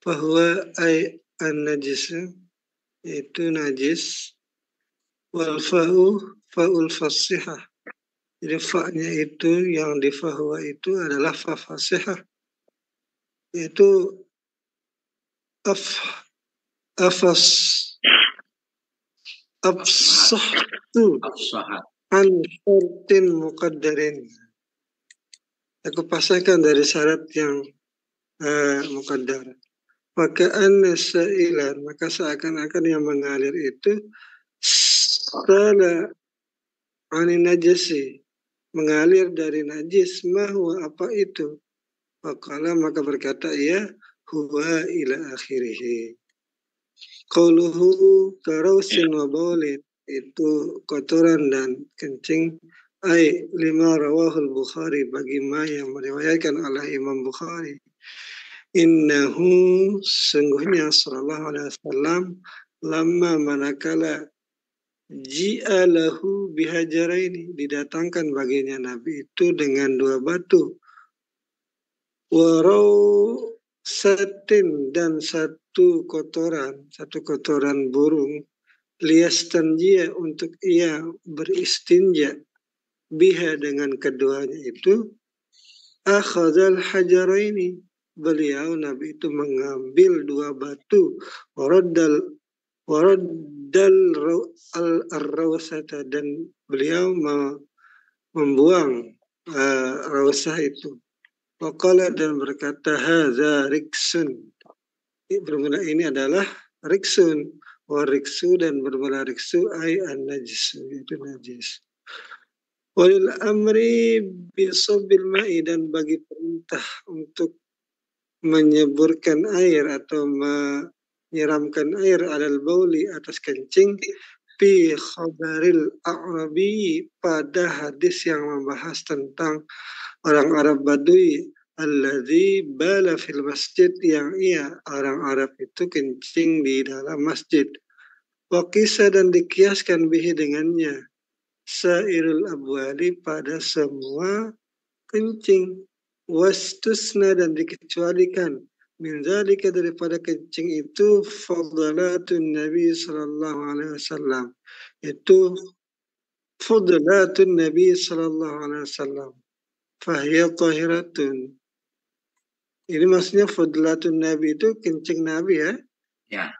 E: fahuwa ay an-najis, itu najis. Wal fa'ul fasihah. Jadi fa-nya itu yang di fahuwa itu adalah fa fasihah. Itu afsahtu an syartin muqaddarin. Aku pasangkan dari syarat yang muqaddar. Maka an-sa'ilan, maka seakan-akan yang mengalir itu sala ani najisi, mengalir dari najis, mahu apa itu? Maka berkata ia huwa ila akhirih. Qauluhu karausin wa baulin, itu kotoran dan kencing. Ay lima rawahul Bukhari, bagi ma yang meriwayatkan oleh Imam Bukhari. Innahu, sungguhnya sallallahu alaihi wasallam, lamma manakala ji'alahu bihajaraini, didatangkan baginya Nabi itu dengan dua batu. Warau satin, dan satu kotoran burung. Liyastanjia, untuk ia beristinja. Biha, dengan keduanya itu. Akhadhal hajaraini, beliau Nabi itu mengambil dua batu. Waraddal Waraddal ar-rawsata, dan beliau membuang rawsah itu. Waqala, dan berkata, hadza riksun. Bermula ini adalah riksun. Wa riksu, dan bermula riksu ay an-najis, itu najis. Walil amri bisobbil ma'i, dan bagi perintah untuk menyeburkan air atau menyiramkan air alal bauli, atas kencing, fi khabaril a'rabi, pada hadis yang membahas tentang orang Arab Badui, alladzi bala fil masjid, yang orang Arab itu kencing di dalam masjid. Wa qisa, dan dikiaskan bihi dengannya, sairul abwali, pada semua kencing. Wastusna, dan dikecualikan, min zalika, daripada kencing itu, fadlatun Nabi sallallahu alaihi wasallam, itu fadlatun Nabi sallallahu alaihi wasallam, fahiya tahiratun. Ini maksudnya fadlatun Nabi itu kencing Nabi, ya.
A: Ya.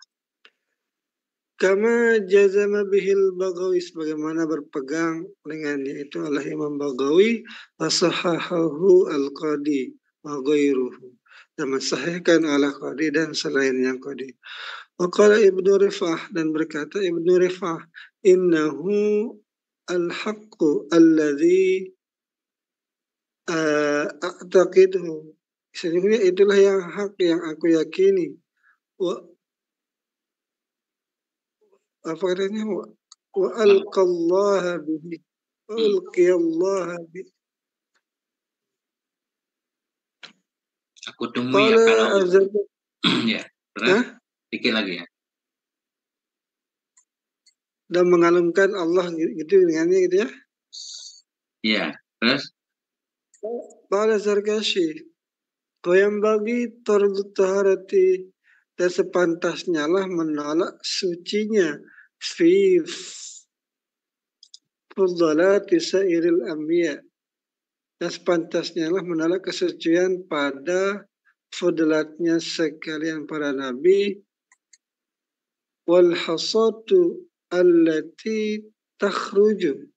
E: Kama jazama bihil Baghawi, sebagaimana berpegang dengannya itu oleh Imam Baghawi, wasahahahu al-Qadi wa ghairuhu, dan mensahihkan oleh Qadi dan selainnya Qadi. Waqala Ibnu Rifah, dan berkata Ibnu Rifah, innahu al-haqqu alladhi a'taqidhu, sesungguhnya itulah yang hak yang aku yakini. Apa katanya? Wa alqallaha bihi, wa ulqiyallaha bihi.
A: Aku temui ya kalau ya, terus dikit lagi ya.
E: Dan mengalungkan Allah gitu dengannya gitu ya.
A: Iya, terus
E: Qala Zarkashi, wa yang bagi tardut taharati, dan sepantasnya lah menolak sucinya, fi fudalati sairil anbiya, dan sepantasnya lah menolak kesucian pada fudalatnya sekalian para nabi, wal hasatu allati takhruju,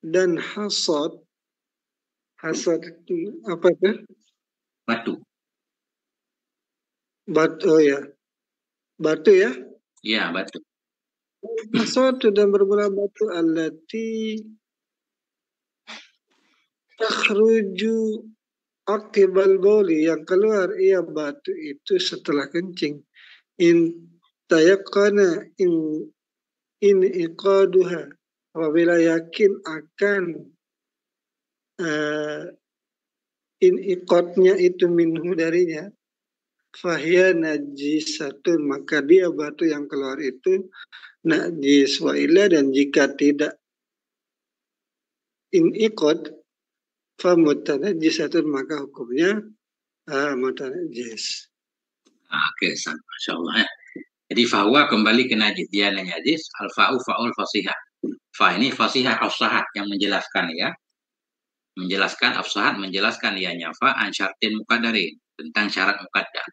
E: dan hasad itu apa itu? Batu, oh ya, batu ya?
A: Iya, batu.
E: Hasatu, dan bermula batu, allati takhruju akibal bauli, yang keluar batu itu setelah kencing. In tayakkana in iqaduha, apabila yakin akan in iqadnya itu minhu, darinya, fahiya najisatun, maka dia batu yang keluar itu najis. Wa illa, dan jika tidak in iqad, fa mutanajjisatun, maka hukumnya mutanajjis.
A: Oke, Masya Allah ya. Jadi fahuwa kembali ke najis, dia najis. Al-fa'u fa'ul fasihah. Fa ini fasihah afsahat yang menjelaskan ya. Menjelaskan afsahat, menjelaskan ianya fa an syartin muqaddarin, tentang syarat muqaddar.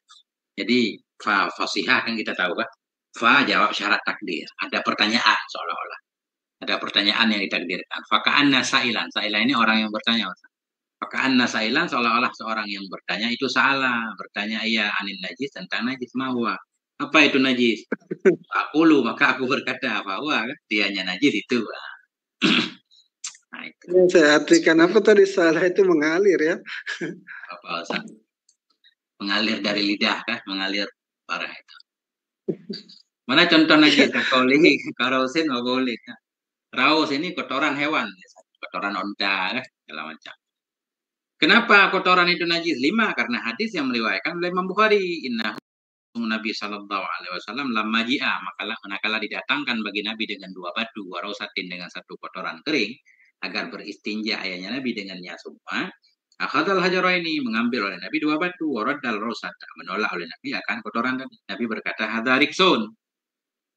A: Jadi fa fasihah kan kita tahu kan. Fa jawab syarat takdir. Ada pertanyaan seolah-olah. Ada pertanyaan yang ditakdirkan. Faka'anna sa'ilan. Sa'ilan ini orang yang bertanya. Faka'anna sa'ilan, seolah-olah seorang yang bertanya itu salah. Bertanya iya anil najis, tentang najis mahwa. Apa itu najis? Aqulu, maka aku berkata bahwa dianya najis itu. Nah, itu.
E: Saya artikan apa tadi salah itu mengalir ya.
A: Apa alasan? Mengalir dari lidah kan, mengalir parah itu. Mana contoh najis? Kalau ini karosin nggak boleh. Raus ini kotoran hewan, kotoran onta, segala macam. Kenapa kotoran itu najis? 5, karena hadis yang meriwayatkan oleh Imam Bukhari. Inna Nabi Sallallahu Alaihi Wasallam lamma ji'a, manakala didatangkan bagi Nabi dengan 2 batu, warausatin dengan 1 kotoran kering, agar beristinja ayahnya Nabi dengannya semua. Akhadal hajaraini, mengambil oleh Nabi 2 batu, waraddal rausata, menolak oleh Nabi akan kotoran tadi. Nabi berkata hadza riksun.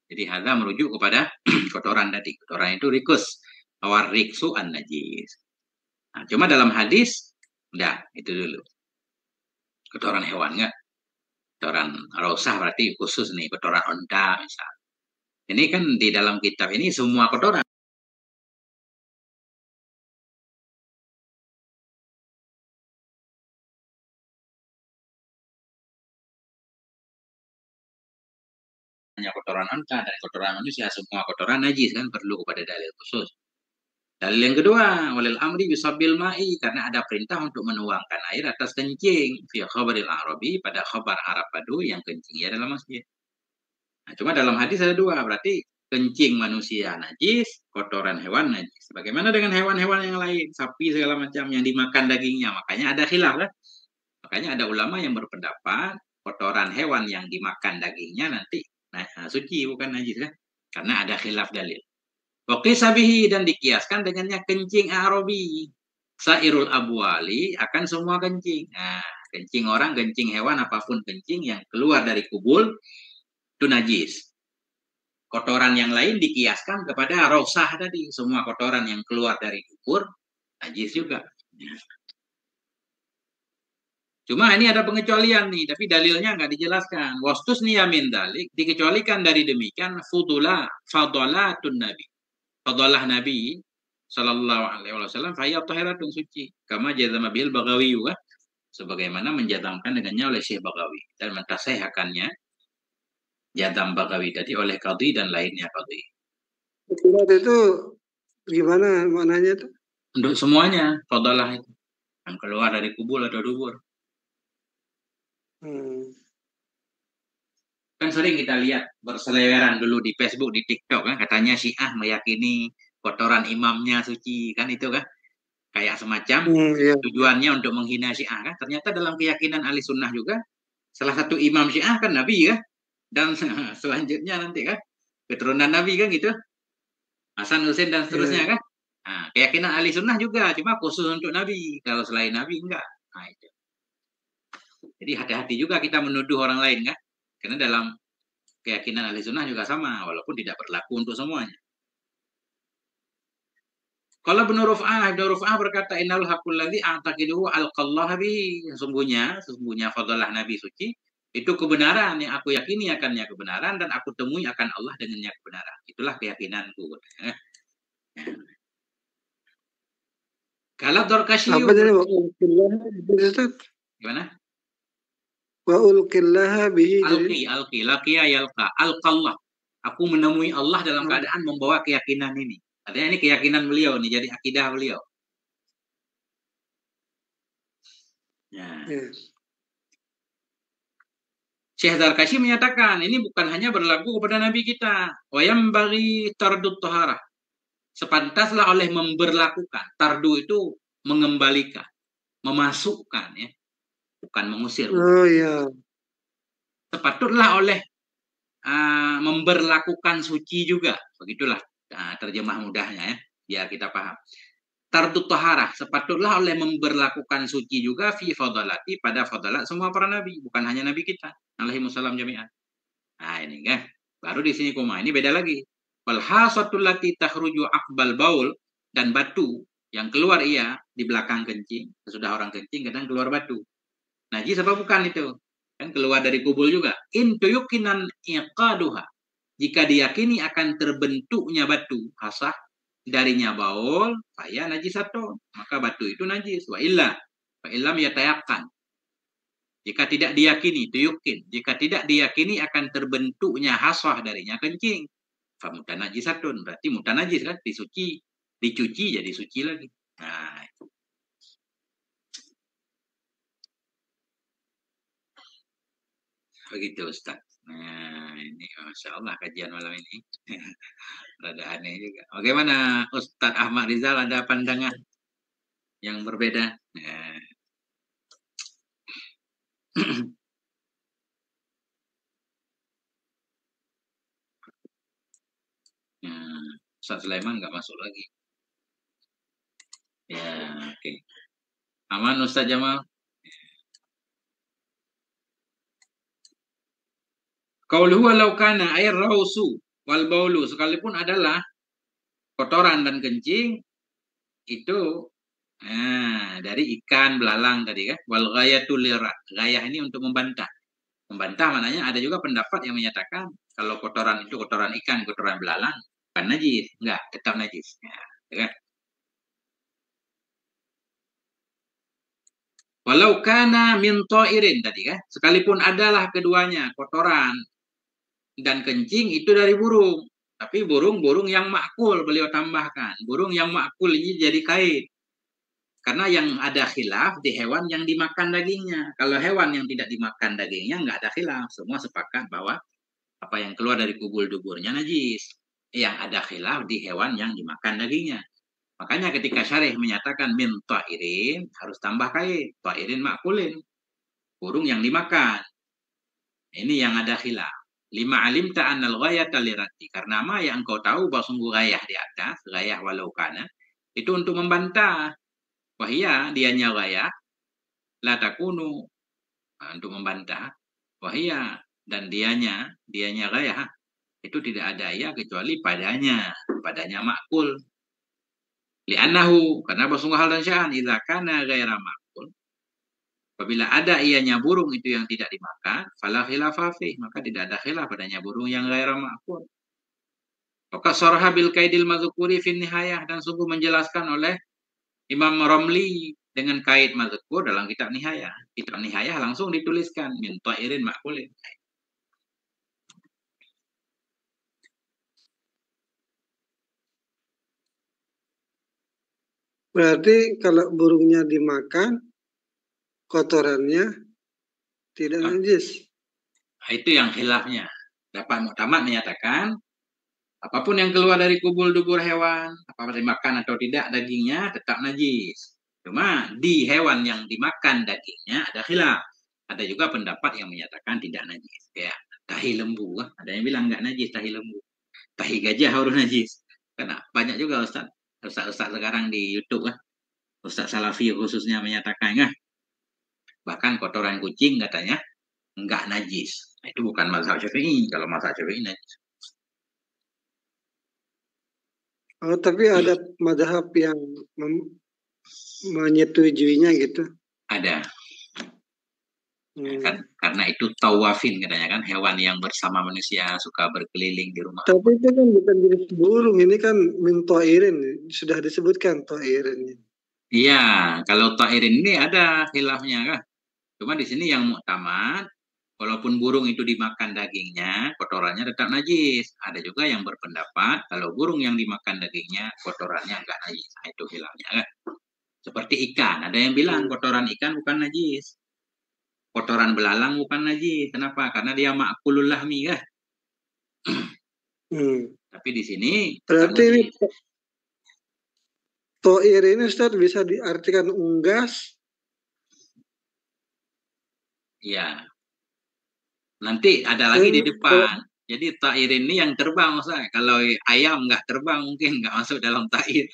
A: Jadi hadza merujuk kepada kotoran tadi. Kotoran itu rikus. Awar riksu an najis. Nah, cuma dalam hadis udah itu dulu. Kotoran hewan enggak? Kotoran rausah berarti khusus nih, kotoran onta misal. Ini kan di dalam kitab ini semua kotoran. Hanya kotoran unta dan kotoran manusia, semua kotoran najis kan, perlu kepada dalil khusus. Dalil yang kedua, walil amri bisabil ma'i, karena ada perintah untuk menuangkan air atas kencing fi khabaril arabi, pada khabar Arab Badu yang kencingnya dalam masjid. Nah, cuma dalam hadis ada dua, berarti kencing manusia najis, kotoran hewan najis. Bagaimana dengan hewan-hewan yang lain, sapi segala macam yang dimakan dagingnya? Makanya ada khilaf kan? Makanya ada ulama yang berpendapat kotoran hewan yang dimakan dagingnya nanti suci bukan najis kan? Karena ada khilaf dalil. Oke sabihi, dan dikiaskan dengannya kencing Arabi. Sairul abwali, akan semua kencing. Nah, kencing orang, kencing hewan, apapun kencing yang keluar dari kubul itu najis. Kotoran yang lain dikiaskan kepada rosah tadi. Semua kotoran yang keluar dari kubur najis juga. Cuma ini ada pengecualian nih, tapi dalilnya nggak dijelaskan. Wastus niyamin dalik, dikecualikan dari demikian fadalatun nabi. Fadalah nabi sallallahu alaihi wasallam faya tahiratun suci. Kama jazama bil Baghawi juga, sebagaimana menjazamkan dengannya oleh Syekh Baghawi dan mentasihhakannya jazam Baghawi tadi oleh qadhi dan lainnya qadhi.
E: Itu gimana maknanya itu?
A: Untuk semuanya fadalah itu yang keluar dari kubur atau dubur. Kan sering kita lihat berseliweran dulu di Facebook, di TikTok kan, katanya Syiah meyakini kotoran imamnya suci kan, itu kan kayak semacam tujuannya untuk menghina Syiah kan. Ternyata dalam keyakinan ahli sunnah juga salah satu imam Syiah kan Nabi kan, dan selanjutnya nanti kan keturunan Nabi kan gitu, Hasan Husain dan seterusnya kan. Nah, keyakinan ahli sunnah juga, cuma khusus untuk Nabi, kalau selain Nabi enggak. Nah, itu. Jadi hati-hati juga kita menuduh orang lain kan, karena dalam keyakinan ahli sunnah juga sama, walaupun tidak berlaku untuk semuanya. Kalau Ibnu Ruf'ah berkata, innal haqqul ladzi a'taqiduhu alqallahu bihi, sesungguhnya fadalah Nabi suci itu kebenaran yang aku yakini akannya kebenaran, dan aku temui akan Allah dengannya kebenaran. Itulah keyakinanku. Kalau Dorkasyi gimana?
E: Wa ulqillaha bihi,
A: laqiya yalqa, alqallah, aku menemui Allah dalam keadaan membawa keyakinan ini. Artinya ini keyakinan beliau nih, jadi akidah beliau. Syekh Zarkashi menyatakan ini bukan hanya berlaku kepada Nabi kita. Wa yambaghi tardut taharah, sepantaslah oleh memberlakukan. Tardu itu mengembalikan, memasukkan ya, bukan mengusir. Sepatutlah oleh memberlakukan suci juga. Begitulah terjemah mudahnya ya, biar kita paham. Tardut taharah, sepatutlah oleh memberlakukan suci juga fi fadalati, pada fadalat semua para nabi, bukan hanya nabi kita alaihi wasallam jami'an. Nah ini kan baru di sini koma, ini beda lagi. Wal hasatul lati takhruju aqbal baul, dan batu yang keluar di belakang kencing. Sesudah orang kencing kadang keluar batu. Najis apa bukan itu? Kan keluar dari kubul juga. In tuyukinan iqaduha, jika diyakini akan terbentuknya batu hasah darinya baul, faya najisatun, maka batu itu najis. Wa illam yatayaqqan, jika tidak diyakini, tuyukin, jika tidak diyakini akan terbentuknya hasah darinya kencing, fa mutanajisatun, berarti mutanajis kan, dicuci jadi suci lagi. Nah, itu. Begitu Ustaz. Nah, ini Masya Allah kajian malam ini. Rada aneh juga. Bagaimana Ustaz Ahmad Rizal, ada pandangan yang berbeda? Ustaz Sulaiman nggak masuk lagi. Ya, oke. Aman Ustaz Jamal? Qauluhu walau kana air rausu wal baulu, sekalipun adalah kotoran dan kencing itu dari ikan belalang tadi kan. Wal ghayatul lirat, gayah ini untuk membantah Membantah maknanya ada juga pendapat yang menyatakan kalau kotoran itu kotoran ikan, kotoran belalang, bukan najis, enggak, tetap najis. Ya kan? Walau kana min ta'irin tadi kan, sekalipun adalah keduanya kotoran dan kencing itu dari burung, tapi burung yang makul beliau tambahkan, burung yang makul ini jadi kait. Karena yang ada khilaf di hewan yang dimakan dagingnya. Kalau hewan yang tidak dimakan dagingnya nggak ada khilaf, semua sepakat bahwa apa yang keluar dari kubul duburnya najis. Yang ada khilaf di hewan yang dimakan dagingnya. Makanya ketika syarih menyatakan min ta'irin, harus tambah kait. Ta'irin makulin. Burung yang dimakan. Ini yang ada khilaf. Lima alim ta'anal ghayata lirati. Karena ma yang engkau tahu bahwa sungguh gayah di atas, gayah walau kana, itu untuk membantah. Wahia, dianya gayah, la takunu, untuk membantah. Wahia, dan dianya gayah, itu tidak ada ya kecuali padanya makul. Li'annahu, karena bersungguh hal dan sya'an, idza kana ghaira makul. Apabila ada ianya burung itu yang tidak dimakan, fala khilafa fi, maka tidak ada khilaf padanya burung yang ghaira makul. Maka sarha bil kaidil madzkuri fi nihayah, dan sungguh menjelaskan oleh Imam Romli dengan kait mazkur dalam kitab Nihayah. Kitab Nihayah langsung dituliskan min ta'irin makulin.
E: Berarti kalau burungnya dimakan, kotorannya tidak najis.
A: Itu yang khilafnya. Dapat Mu'tamad menyatakan apapun yang keluar dari kubul dubur hewan, apakah dimakan atau tidak dagingnya tetap najis. Cuma di hewan yang dimakan dagingnya ada khilaf. Ada juga pendapat yang menyatakan tidak najis. Kayak tahi lembu, ada yang bilang nggak najis tahi lembu. Tahi gajah harus najis. Karena banyak juga Ustaz sekarang di YouTube Ustaz Salafi khususnya menyatakan bahkan kotoran kucing katanya nggak najis. Nah, itu bukan mazhab Syafi'i. Kalau mazhab Syafi'i najis.
E: Oh, tapi ada mazhab yang menyetujuinya gitu.
A: Ada. Kan, karena itu tawafin katanya kan, hewan yang bersama manusia suka berkeliling di rumah.
E: Tapi itu kan bukan jenis burung, ini kan min ta'irin, sudah disebutkan ta'irin.
A: Iya, kalau ta'irin ini ada khilafnya kan. Cuma di sini yang mu'tamad, walaupun burung itu dimakan dagingnya, kotorannya tetap najis. Ada juga yang berpendapat kalau burung yang dimakan dagingnya, kotorannya enggak najis. Nah, itu khilafnya kan. Seperti ikan, ada yang bilang kotoran ikan bukan najis. Kotoran belalang bukan najis. Kenapa? Karena dia ma'kulul lahmi kan. Tapi di sini
E: berarti ta'ir ini Ustaz bisa diartikan unggas.
A: Iya. Nanti ada lagi di depan. Jadi ta'ir ini yang terbang Ustaz. Kalau ayam nggak terbang mungkin nggak masuk dalam ta'ir.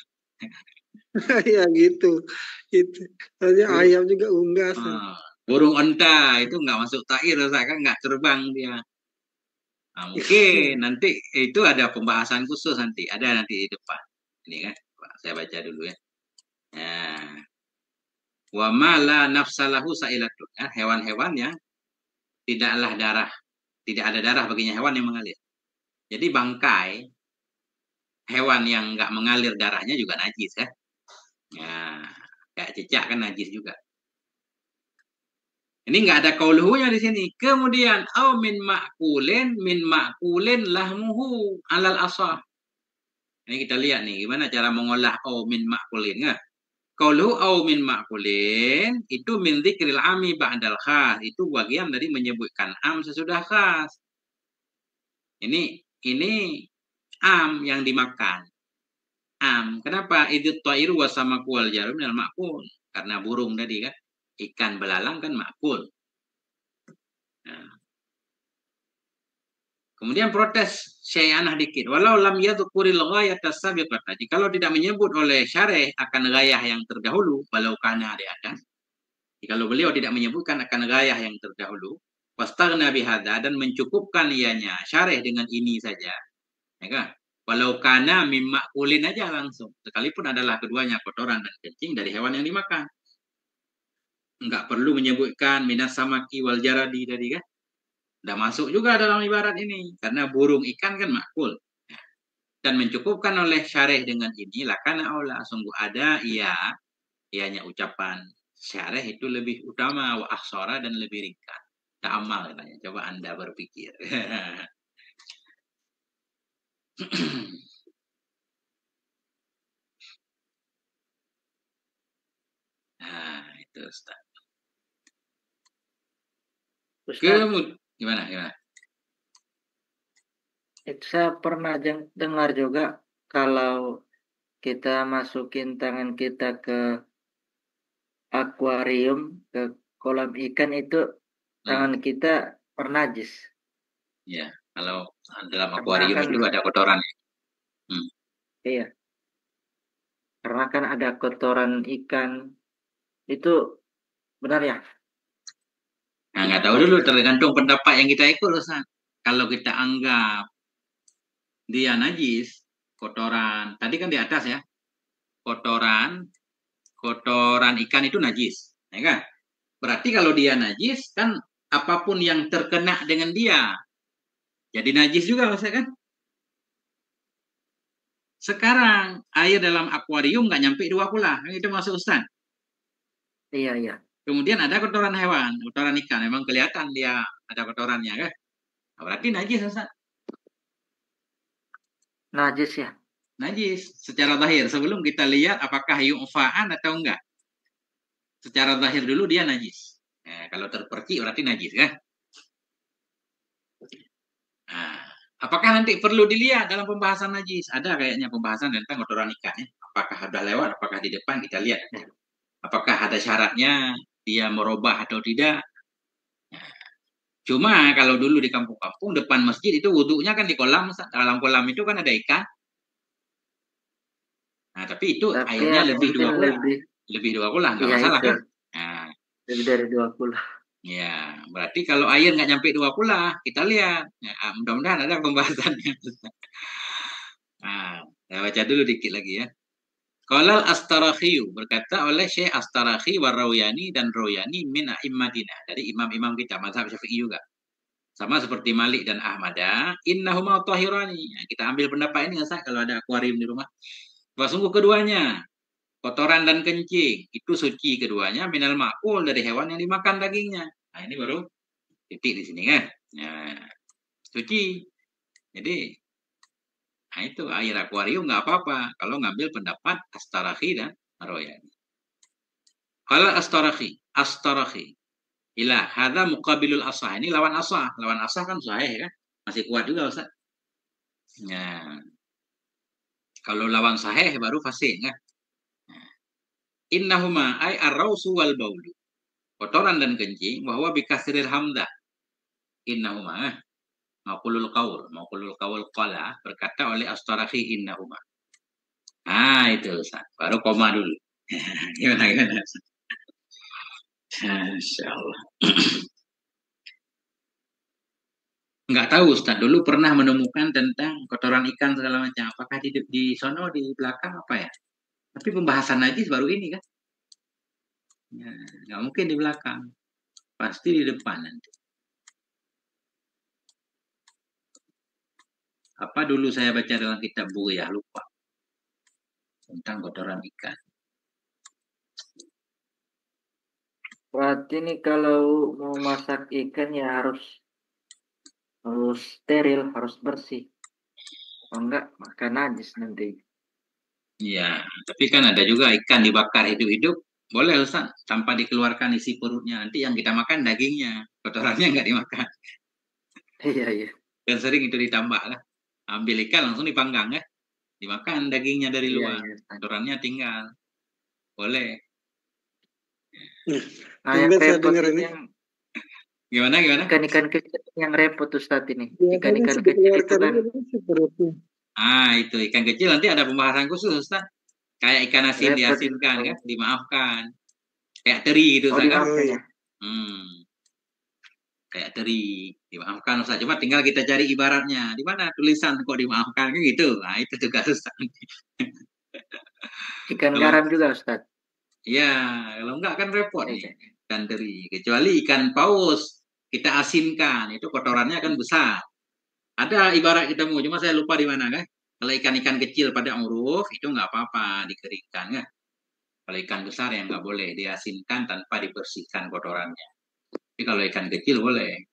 E: Ya gitu. Itu. Hanya ayam juga unggas.
A: Burung onta itu nggak masuk ta'ir Ustaz, kan nggak terbang dia. Nah, mungkin nanti itu ada pembahasan khusus nanti. Ada nanti di depan. Ini kan. Saya baca dulu ya. Nah. Wa ma la nafsalahu sa'ilatun. Hewan-hewan yang tidak ada darah baginya, hewan yang mengalir. Jadi bangkai hewan yang nggak mengalir darahnya juga najis kan. Ya, kayak cicak kan najis juga. Ini nggak ada qauluhunya di sini. Kemudian au min ma'kulin lahmuhu alal asah. Ini kita lihat nih gimana cara mengolah au min ma'kulin kan. Qauluhu au min ma'kulin itu min dzikril ami ba'dal khas. Itu bagian dari menyebutkan am sesudah khas. Ini am yang dimakan. Am. Kenapa? Idut ta'iru wa samaku wal jarum minal ma'kul. Karena burung tadi kan. Ikan belalang kan ma'kul. Nah. Kemudian protes syai'anah dikit. Walau lam yadhkuril ghayata sabiqata. Kalau tidak menyebut oleh syarih akan gayah yang terdahulu, walau kana di atas. Kalau beliau tidak menyebutkan akan gayah yang terdahulu, wastaghna bihadza, dan mencukupkan ianya syarih dengan ini saja. Ya kan? Walau kana mimma kulin aja langsung. Sekalipun adalah keduanya kotoran dan kencing dari hewan yang dimakan. Enggak perlu menyebutkan minas samaki wal jaradi tadi kan. Udah masuk juga dalam ibarat ini. Karena burung ikan kan makul. Dan mencukupkan oleh syarih dengan ini, lakana aula, sungguh ada ianya ucapan syarih itu lebih utama, wa akhsara, dan lebih ringkas. Ta'amal katanya, coba Anda berpikir. Nah, itu Ustaz. Gimana?
D: Itu saya pernah dengar juga kalau kita masukin tangan kita ke akuarium, ke kolam ikan itu tangan kita bernajis.
A: Ya, kalau dalam akuarium kan, itu ada kotoran.
D: Iya. Karena kan ada kotoran ikan. Itu benar ya?
A: Nah, nggak tahu dulu, tergantung pendapat yang kita ikut, Ustaz. Kalau kita anggap dia najis, kotoran, tadi kan di atas ya, kotoran ikan itu najis, ya kan? Berarti kalau dia najis, kan apapun yang terkena dengan dia, jadi najis juga, Ustaz, kan? Sekarang, air dalam akuarium nggak nyampe 2 kula, itu masuk, Ustaz.
D: Iya.
A: Kemudian ada kotoran hewan, kotoran ikan, memang kelihatan dia ada kotorannya, kan? Nah, berarti najis, Ustaz.
D: Najis ya?
A: Najis secara zahir. Sebelum kita lihat apakah yu'fa'an atau enggak. Secara zahir dulu dia najis. Kalau terpercik berarti najis, kan? Nah, apakah nanti perlu dilihat dalam pembahasan najis? Ada kayaknya pembahasan tentang kotoran ikan, ya? Apakah ada lewat, apakah di depan, kita lihat. Apakah ada syaratnya dia merubah atau tidak? Cuma kalau dulu di kampung-kampung depan masjid itu wudhunya kan di kolam, dalam kolam itu kan ada ikan. Nah, tapi itu airnya lebih 2 kula. Lebih 2 kula, nggak masalah, kan? Nah,
D: lebih dari 2 kula.
A: Ya, berarti kalau air nggak nyampe 2 kula, kita lihat. Ya, mudah-mudahan ada pembahasannya. Nah, saya baca dulu dikit lagi ya. Qalal Astarakhi, berkata oleh Syekh Astarakhi wa Rawyani, dan Rawyani min a'immatina, dari imam-imam kita mazhab Syafi'i juga. Sama seperti Malik dan Ahmada, innahuma tahirani. Ya, kita ambil pendapat ini nggak, kalau ada akuarium di rumah. Wah, sungguh keduanya, kotoran dan kencing, itu suci keduanya, minal ma'kul, dari hewan yang dimakan dagingnya. Nah, ini baru titik di sini, kan? Nah, suci. Jadi, nah itu air akuarium nggak apa-apa kalau ngambil pendapat Astarakhi dan Rawyani. Kalau Astarakhi, ila hadza muqabilul asah. Ini lawan asah. Lawan asah kan sahih, kan? Masih kuat juga, Ustaz. Nah, kalau lawan sahih baru fasih, kan? Innahuma ay ar-rausu wal baulu. Kotoran dan kencing, bahwa bikasril hamzah. Innahuma, maqulul qaul qala, berkata oleh Astarakhi innahuma. Ah, itu Ustaz. Baru koma dulu. Gimana? Masya Allah. Nggak tahu Ustaz, dulu pernah menemukan tentang kotoran ikan segala macam. Apakah di sono, di belakang apa ya? Tapi pembahasan najis baru ini, kan? Ya, nggak mungkin di belakang. Pasti di depan nanti. Apa dulu saya baca dalam kitab Bughiyah, lupa. Tentang kotoran ikan.
D: Berarti nih kalau mau masak ikan ya harus steril, harus bersih. Kalau enggak, makan najis nanti.
A: Iya, tapi kan ada juga ikan dibakar hidup-hidup. Boleh Ustaz, tanpa dikeluarkan isi perutnya. Nanti yang kita makan dagingnya, kotorannya nggak dimakan.
D: Iya.
A: Dan sering itu ditambah lah. Ambil ikan langsung dipanggang, ya. Dimakan dagingnya dari luar. Kotorannya tinggal. Boleh.
D: Nah, yang repot ini
A: Gimana?
D: Ikan-ikan kecil yang repot Ustaz ini. Ikan-ikan kecil itu kan.
A: Itu ikan kecil nanti ada pembahasan khusus Ustaz. Kayak ikan asin diasinkan, kan, dimaafkan. Kayak teri gitu, Ustaz, kan? Kayak teri dimaafkan, Ustaz. Cuma tinggal kita cari ibaratnya. Di mana tulisan kok dimaafkan, kan gitu. Nah, itu juga Ustaz.
D: Ikan garam juga, Ustaz.
A: Iya, kalau enggak kan repot nih. Ikan teri. Kecuali ikan paus. kita asinkan, itu kotorannya akan besar. Ada ibarat kita cuma saya lupa di mana kan. Kalau ikan-ikan kecil pada uruf itu nggak apa-apa dikeringkan kan. Kalau ikan besar yang nggak boleh diasinkan tanpa dibersihkan kotorannya. Tapi kalau ikan kecil boleh.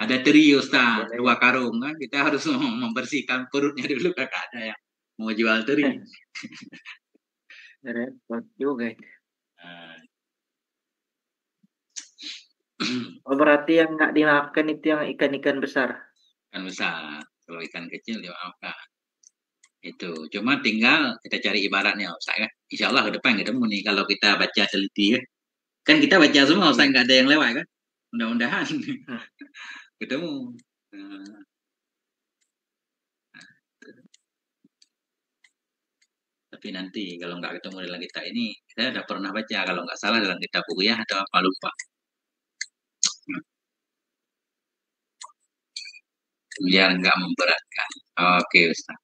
A: Ada teri Ustaz, 2 karung kan. Kita harus membersihkan perutnya dulu, kakak ada yang mau jual teri.
D: Repot juga. Oh, berarti yang nggak dimaafkan itu yang ikan-ikan besar.
A: Ikan besar. Kalau ikan kecil dimaafkan. Itu. Cuma tinggal kita cari ibaratnya Ustaz kan. Insya Allah ke depan ketemu nih kalau kita baca teliti kan. Kan kita baca semua Ustaz, nggak ada yang lewat kan. Mudah-mudahan ketemu. Tapi nanti kalau nggak ketemu dalam kitab ini, saya udah pernah baca kalau nggak salah dalam kitab Bughiyah atau apa lupa. Biar nggak memberatkan. Oke Ustaz.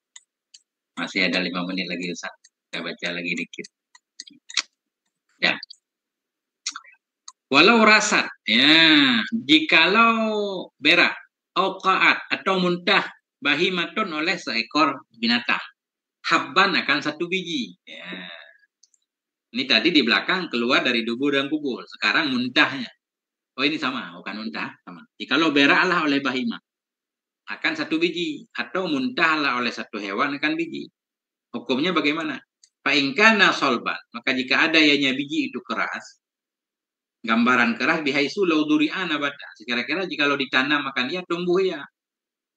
A: Masih ada 5 menit lagi Ustaz. Kita baca lagi dikit. Ya. Walau rasat, ya, jikalau berak, auqaat atau muntah bahimatun oleh seekor binatang, habban akan 1 biji. Ya. Ini tadi di belakang keluar dari dubur dan kubur, sekarang muntahnya. Oh ini sama, bukan muntah, sama. Jikalau beraklah oleh bahimah, akan 1 biji, atau muntahlah oleh 1 hewan akan biji. Hukumnya bagaimana? Fa'ingkana solban, maka jika ada ianya biji itu keras, gambaran keras bihaisu lauduri'an abada. Sekira-kira jika ditanam maka dia tumbuh ya.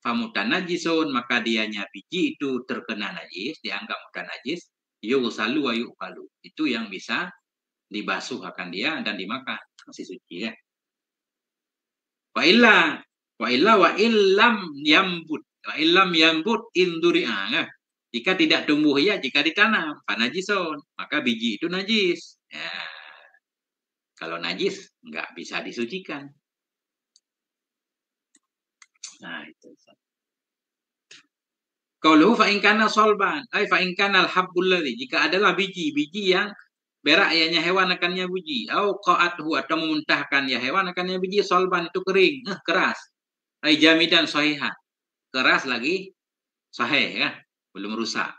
A: Famutanajisun, maka dianya biji itu terkena najis, dianggap mutanajis, yusalu wa yuqalu. Itu yang bisa dibasuh akan dia dan dimakan, masih suci ya. Wa illam yambut induri'an. Jika tidak tumbuh ya, jika ditanam, fanajisun, maka biji itu najis. Ya. Kalau najis, nggak bisa disucikan. Nah, itu. Qauluhu fa in kana solban, ay fa in kana al-habbul ladzi, jika adalah biji yang berak ianya hewan akannya biji, au qa'athu atau memuntahkan ya hewan akannya biji, solban itu kering, keras. Ay jamidan sahihan. Keras lagi sahih ya, belum rusak.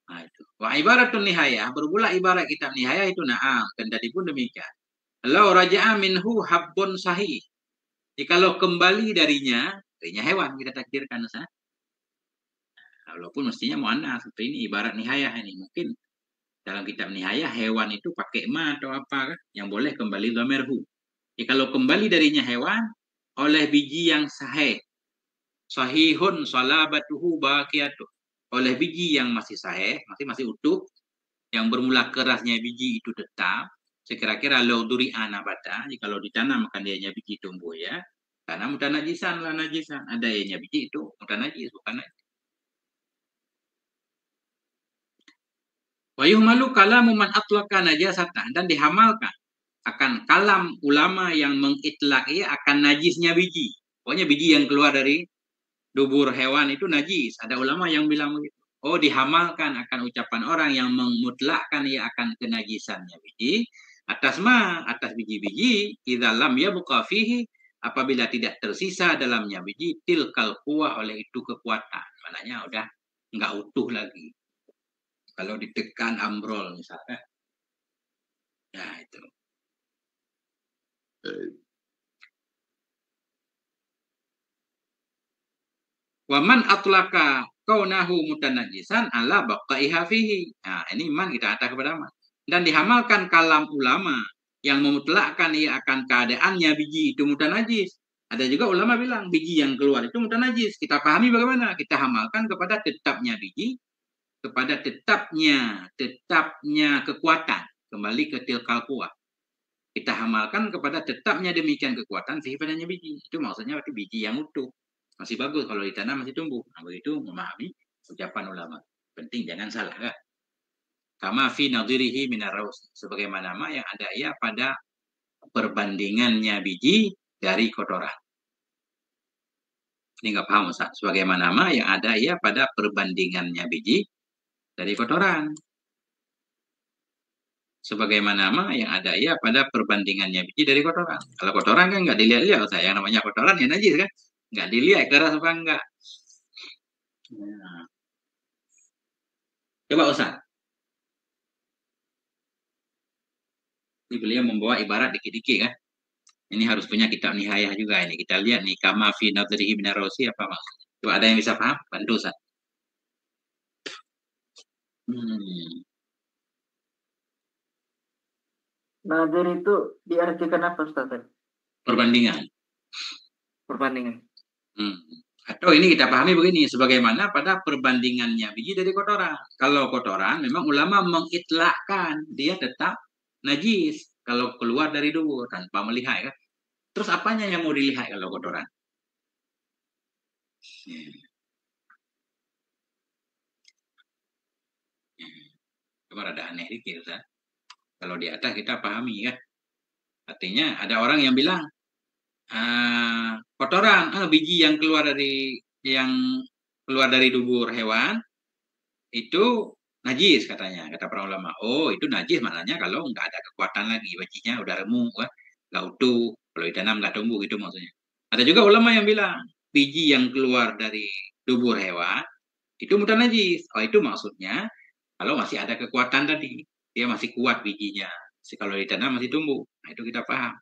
A: Nah, itu. Wa ibaratun nihayah, bermula ibarat kitab nihayah itu na'am, dan tadi pun demikian. Lau raja'a minhu habbun sahih. Jikalau kembali darinya hewan kita takdirkan Ustaz. Walaupun mestinya mu'annas, seperti ini ibarat nihayah ini. Mungkin dalam kitab nihayah hewan itu pakai ma atau apa kan, yang boleh kembali dhamirhu. Jikalau kembali darinya hewan oleh biji yang sahih. Sahihun salabatuhu baqiyatuh. Oleh biji yang masih sahih, masih utuh, yang bermula kerasnya biji itu tetap, sekira-kira lauduri anabata, jikalau ditanam akan dianya biji tumbuh ya, karena mutanajisan lah najisan, ada ianya biji itu mutanajis, bukan najis. Wa yuhmalu kalamu man atlaqa najasatan, dan dihamalkan akan kalam ulama yang mengitlaqi akan najisnya biji. Pokoknya biji yang keluar dari dubur hewan itu najis. Ada ulama yang bilang begitu. Oh, dihamalkan akan ucapan orang yang memutlakkan ia akan kenajisannya biji atas biji-biji idza lam yabqa fihi, apabila tidak tersisa dalamnya biji tilkal quwah, oleh itu kekuatan. Maknanya udah enggak utuh lagi. Kalau ditekan ambrol misalnya. Nah, itu. Waman atlaka kaunahu mutanajisan ala baqaiha fihi. Nah, ini man kita kata kepada man. Dan dihamalkan kalam ulama yang memutlakkan ia akan keadaannya biji itu mutanajis. Ada juga ulama bilang biji yang keluar itu mutanajis. Kita pahami bagaimana? Kita hamalkan kepada tetapnya biji, kepada tetapnya kekuatan, kembali ke tilkal quwah. Kita hamalkan kepada tetapnya demikian kekuatan sifatnya biji. Itu maksudnya berarti biji yang utuh. Masih bagus kalau ditanam masih tumbuh. Nah, begitu memahami ucapan ulama. Penting jangan salah kan. Kama fi nadhirihi minar raus, sebagaimana yang ada ya pada perbandingannya biji dari kotoran. Ini enggak paham Ustaz. Sebagaimana yang ada ya pada perbandingannya biji dari kotoran. Sebagaimana yang ada ya pada perbandingannya biji dari kotoran. Kalau kotoran kan nggak dilihat-lihat, yang namanya kotoran ya najis kan, nggak dilihat keras apa enggak. Nah. Coba Ustaz. Ini beliau membawa ibarat dikit-dikit kan. Ini harus punya kitab nihayah juga ini. Kita lihat nih, kama fi nadrihi min ar-rasi apa maksudnya. Coba ada yang bisa paham? Bantu Ustaz.
D: Nadir itu diartikan apa Ustaz?
A: Perbandingan.
D: Perbandingan.
A: Atau ini kita pahami begini, sebagaimana pada perbandingannya biji dari kotoran. Kalau kotoran memang ulama mengitlakkan dia tetap najis kalau keluar dari dubur tanpa melihat kan. Terus apanya yang mau dilihat kalau kotoran? Cuma ada aneh dikit Ustaz. Kalau di atas kita pahami ya. Artinya ada orang yang bilang kotoran, biji yang keluar dari dubur hewan itu najis katanya, kata para ulama. Oh, itu najis maknanya kalau nggak ada kekuatan lagi, bijinya udah remuk, nggak utuh, kalau ditanam nggak tumbuh gitu maksudnya. Ada juga ulama yang bilang biji yang keluar dari dubur hewan itu mudah najis. Oh, itu maksudnya kalau masih ada kekuatan tadi, dia masih kuat bijinya. Kalau ditanam masih tumbuh. Nah, itu kita paham.